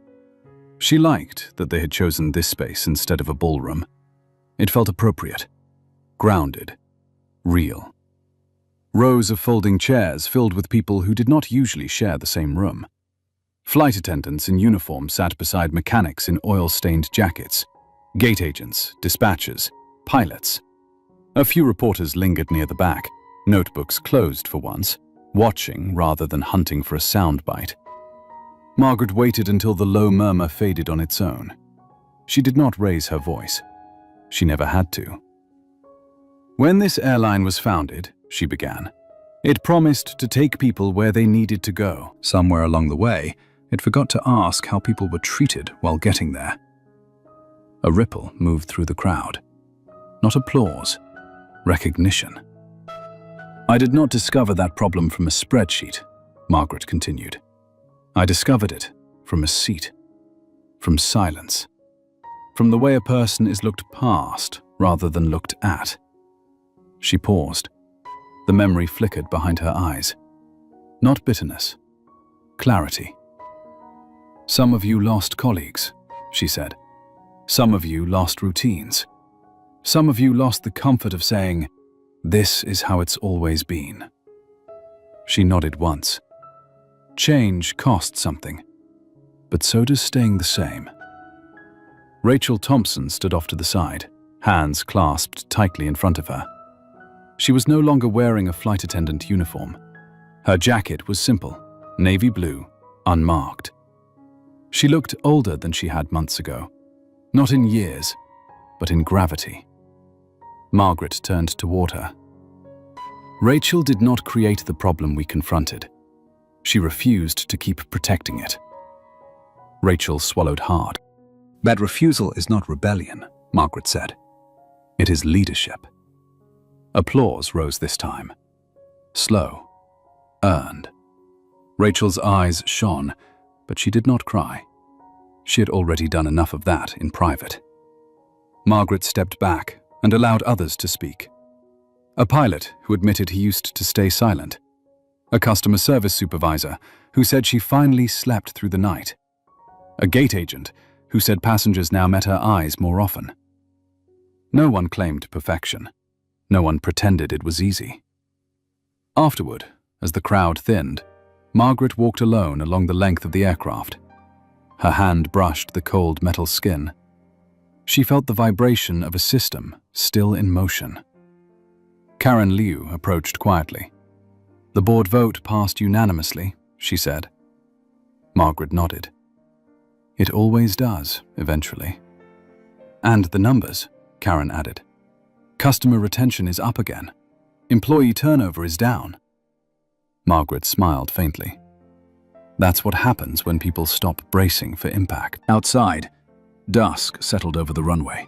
She liked that they had chosen this space instead of a ballroom. It felt appropriate, grounded, real. Rows of folding chairs filled with people who did not usually share the same room. Flight attendants in uniform sat beside mechanics in oil-stained jackets, gate agents, dispatchers, pilots. A few reporters lingered near the back, notebooks closed for once, watching rather than hunting for a soundbite. Margaret waited until the low murmur faded on its own. She did not raise her voice. She never had to. "When this airline was founded," she began, "it promised to take people where they needed to go. Somewhere along the way, it forgot to ask how people were treated while getting there." A ripple moved through the crowd. Not applause, recognition. "I did not discover that problem from a spreadsheet," Margaret continued. "I discovered it from a seat, from silence, from the way a person is looked past rather than looked at." She paused. The memory flickered behind her eyes. Not bitterness, clarity. "Some of you lost colleagues," she said. "Some of you lost routines. Some of you lost the comfort of saying, 'This is how it's always been.'" She nodded once. Change costs something, but so does staying the same. Rachel Thompson stood off to the side, hands clasped tightly in front of her. She was no longer wearing a flight attendant uniform. Her jacket was simple, navy blue, unmarked. She looked older than she had months ago, not in years, but in gravity. Margaret turned toward her. Rachel did not create the problem we confronted. She refused to keep protecting it. Rachel swallowed hard. "That refusal is not rebellion," Margaret said. "It is leadership." Applause rose this time. Slow. Earned. Rachel's eyes shone, but she did not cry. She had already done enough of that in private. Margaret stepped back and allowed others to speak. A pilot who admitted he used to stay silent. A customer service supervisor who said she finally slept through the night. A gate agent who said passengers now met her eyes more often. No one claimed perfection. No one pretended it was easy. Afterward, as the crowd thinned, Margaret walked alone along the length of the aircraft. Her hand brushed the cold metal skin. She felt the vibration of a system still in motion. Karen Liu approached quietly. "The board vote passed unanimously," she said. Margaret nodded. "It always does, eventually." "And the numbers," Karen added. "Customer retention is up again. Employee turnover is down." Margaret smiled faintly. That's what happens when people stop bracing for impact. Outside, dusk settled over the runway.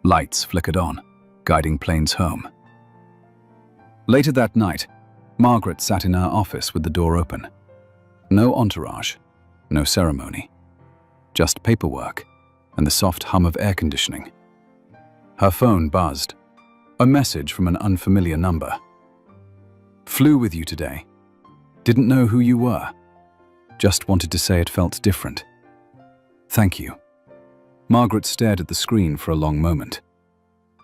Lights flickered on, guiding planes home. Later that night, Margaret sat in her office with the door open. No entourage, no ceremony. Just paperwork and the soft hum of air conditioning. Her phone buzzed. A message from an unfamiliar number. "Flew with you today. Didn't know who you were. Just wanted to say it felt different. Thank you." Margaret stared at the screen for a long moment.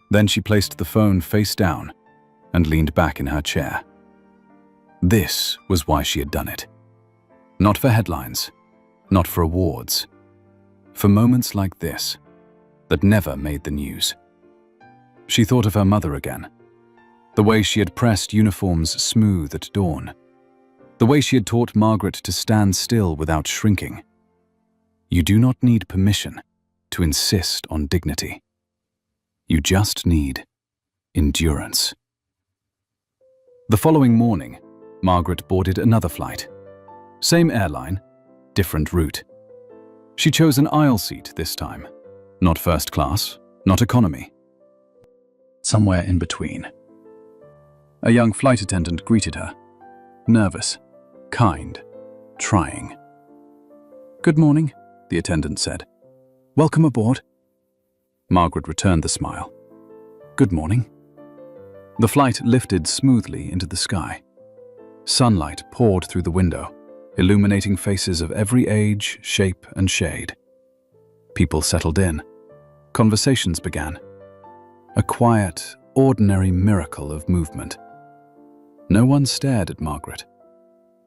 Then she placed the phone face down and leaned back in her chair. This was why she had done it. Not for headlines, not for awards. For moments like this, that never made the news. She thought of her mother again. The way she had pressed uniforms smooth at dawn. The way she had taught Margaret to stand still without shrinking. You do not need permission to insist on dignity. You just need endurance. The following morning, Margaret boarded another flight. Same airline, different route. She chose an aisle seat this time. Not first class, not economy. Somewhere in between. A young flight attendant greeted her. Nervous, kind, trying. "Good morning," the attendant said. "Welcome aboard." Margaret returned the smile. "Good morning." The flight lifted smoothly into the sky. Sunlight poured through the window, illuminating faces of every age, shape, and shade. People settled in. Conversations began. A quiet, ordinary miracle of movement. No one stared at Margaret.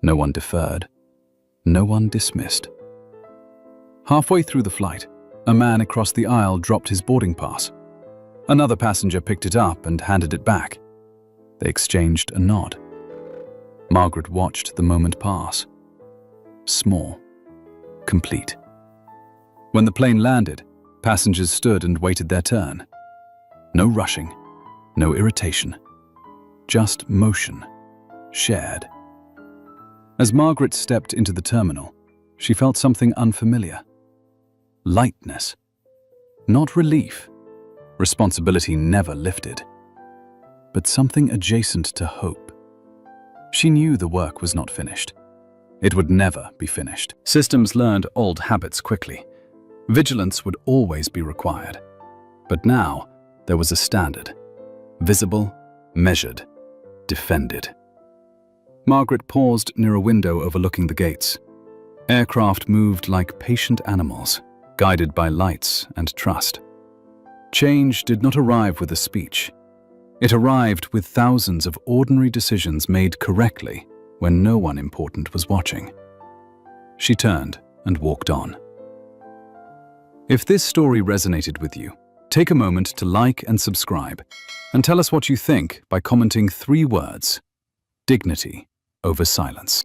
No one deferred. No one dismissed. Halfway through the flight, a man across the aisle dropped his boarding pass. Another passenger picked it up and handed it back. They exchanged a nod. Margaret watched the moment pass. Small. Complete. When the plane landed, passengers stood and waited their turn. No rushing, no irritation. Just motion, shared. As Margaret stepped into the terminal, she felt something unfamiliar. Lightness. Not relief. Responsibility never lifted. But something adjacent to hope. She knew the work was not finished. It would never be finished. Systems learned old habits quickly. Vigilance would always be required. But now, there was a standard. Visible, measured, defended. Margaret paused near a window overlooking the gates. Aircraft moved like patient animals, guided by lights and trust. Change did not arrive with a speech. It arrived with thousands of ordinary decisions made correctly when no one important was watching. She turned and walked on. If this story resonated with you, take a moment to like and subscribe, and tell us what you think by commenting 3 words: dignity over silence.